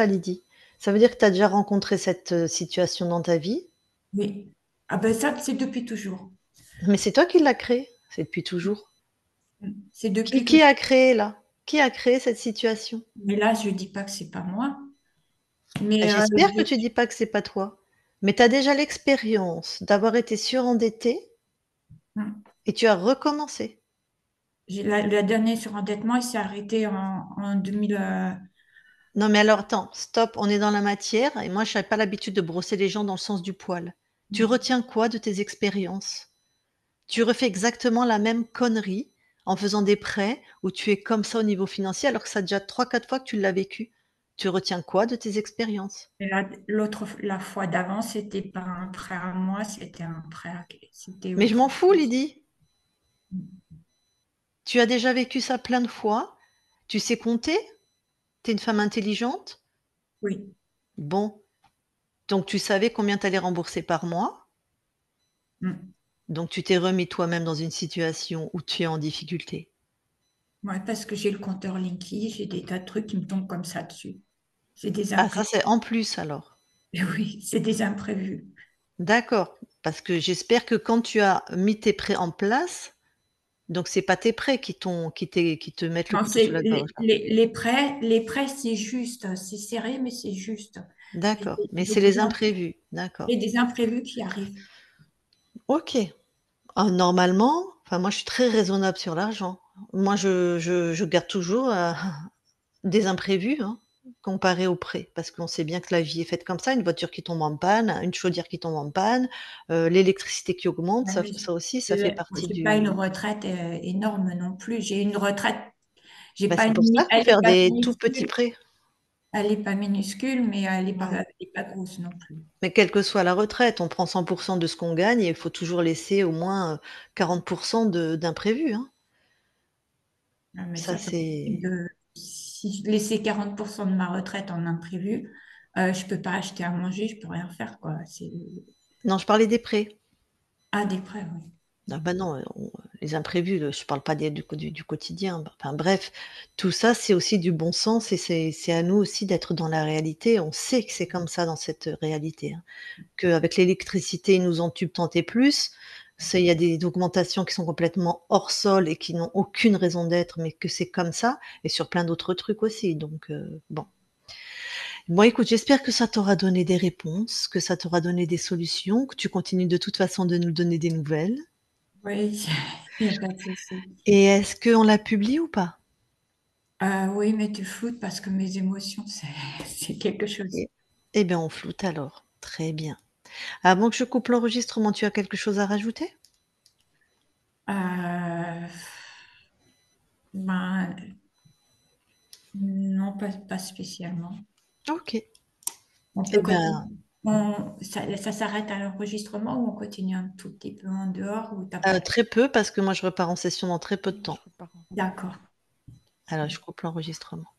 Lydie. Ça veut dire que tu as déjà rencontré cette, situation dans ta vie, Oui. Ah ben ça, c'est depuis toujours. mais c'est toi qui l'as créée, c'est depuis toujours. C'est Qui depuis que. qui a créé là? Qui a créé cette situation? Mais là, je dis pas que c'est pas moi. Bah, Mais j'espère que tu dis pas que c'est pas toi. Mais tu as déjà l'expérience d'avoir été surendetté et tu as recommencé. la dernière surendettement, il s'est arrêté en 2000. Non, mais alors attends, stop, on est dans la matière et moi, je n'avais pas l'habitude de brosser les gens dans le sens du poil. Tu retiens quoi de tes expériences? Tu refais exactement la même connerie en faisant des prêts où tu es comme ça au niveau financier alors que ça a déjà 3, 4 fois que tu l'as vécu. Tu retiens quoi de tes expériences? Et la fois d'avant, c'était pas un prêt à moi, c'était un prêt c'était Mais je autre m'en fous, chose. Lydie. Tu as déjà vécu ça plein de fois. Tu sais compter? Tu es une femme intelligente? Oui. Bon, donc tu savais combien tu allais rembourser par mois. Mm. Donc tu t'es remis toi-même dans une situation où tu es en difficulté. Ouais, parce que j'ai le compteur Linky, j'ai des tas de trucs qui me tombent comme ça dessus. C'est des Ah ça, imprévus. c'est en plus alors. Oui, c'est des imprévus. D'accord, parce que j'espère que quand tu as mis tes prêts en place, donc c'est pas tes prêts qui te mettent le Non, couteau c'est sous la gorge là. les prêts, c'est juste. C'est serré, mais c'est juste. J'ai D'accord, mais j'ai c'est des, les imprévus. D'accord. j'ai des imprévus qui arrivent. OK. Ah normalement, enfin moi je suis très raisonnable sur l'argent. Moi je garde toujours, des imprévus, hein, comparé aux prêts. Parce qu'on sait bien que la vie est faite comme ça, une voiture qui tombe en panne, une chaudière qui tombe en panne, l'électricité qui augmente, Ouais, ça mais ça aussi, ça fait partie j'ai pas une du retraite énorme non plus. J'ai une retraite, j'ai bah, pas c'est pour ça qu'il faut elle est faire pas des tout petits minuscule. prêts. Elle est pas minuscule, mais Mmh. elle est pas grosse non plus. Mais quelle que soit la retraite, on prend 100 de ce qu'on gagne et il faut toujours laisser au moins, 40 de d'imprévus, hein. Ah, mais Ça ça fait c'est de si je laissais 40% de ma retraite en imprévu, je peux pas acheter à manger, je peux rien faire, quoi. C'est... Non, je parlais des prêts. Ah, des prêts, oui. Ah bah non, les imprévus, je parle pas du quotidien. Enfin bref, tout ça, c'est aussi du bon sens et c'est à nous aussi d'être dans la réalité. On sait que c'est comme ça dans cette réalité, hein, qu'avec l'électricité, ils nous entubent tant et plus. Il y a des augmentations qui sont complètement hors sol et qui n'ont aucune raison d'être, mais que c'est comme ça et sur plein d'autres trucs aussi donc bon. Bon écoute, j'espère que ça t'aura donné des réponses, que ça t'aura donné des solutions, que tu continues de toute façon de nous donner des nouvelles. Oui, il n'y a pas de souci. Et est-ce qu'on la publie ou pas? Oui, mais tu floutes parce que mes émotions, c'est quelque chose. Eh eh bien, on floute alors. Très bien. Avant que je coupe l'enregistrement, tu as quelque chose à rajouter? Euh, ben, non, pas spécialement. OK. On Eh peut continuer. ben, Ça s'arrête à l'enregistrement ou on continue un tout petit peu en dehors ou t'as pas... très peu parce que moi je repars en session dans très peu de Je temps. repars en- D'accord. Alors je coupe l'enregistrement.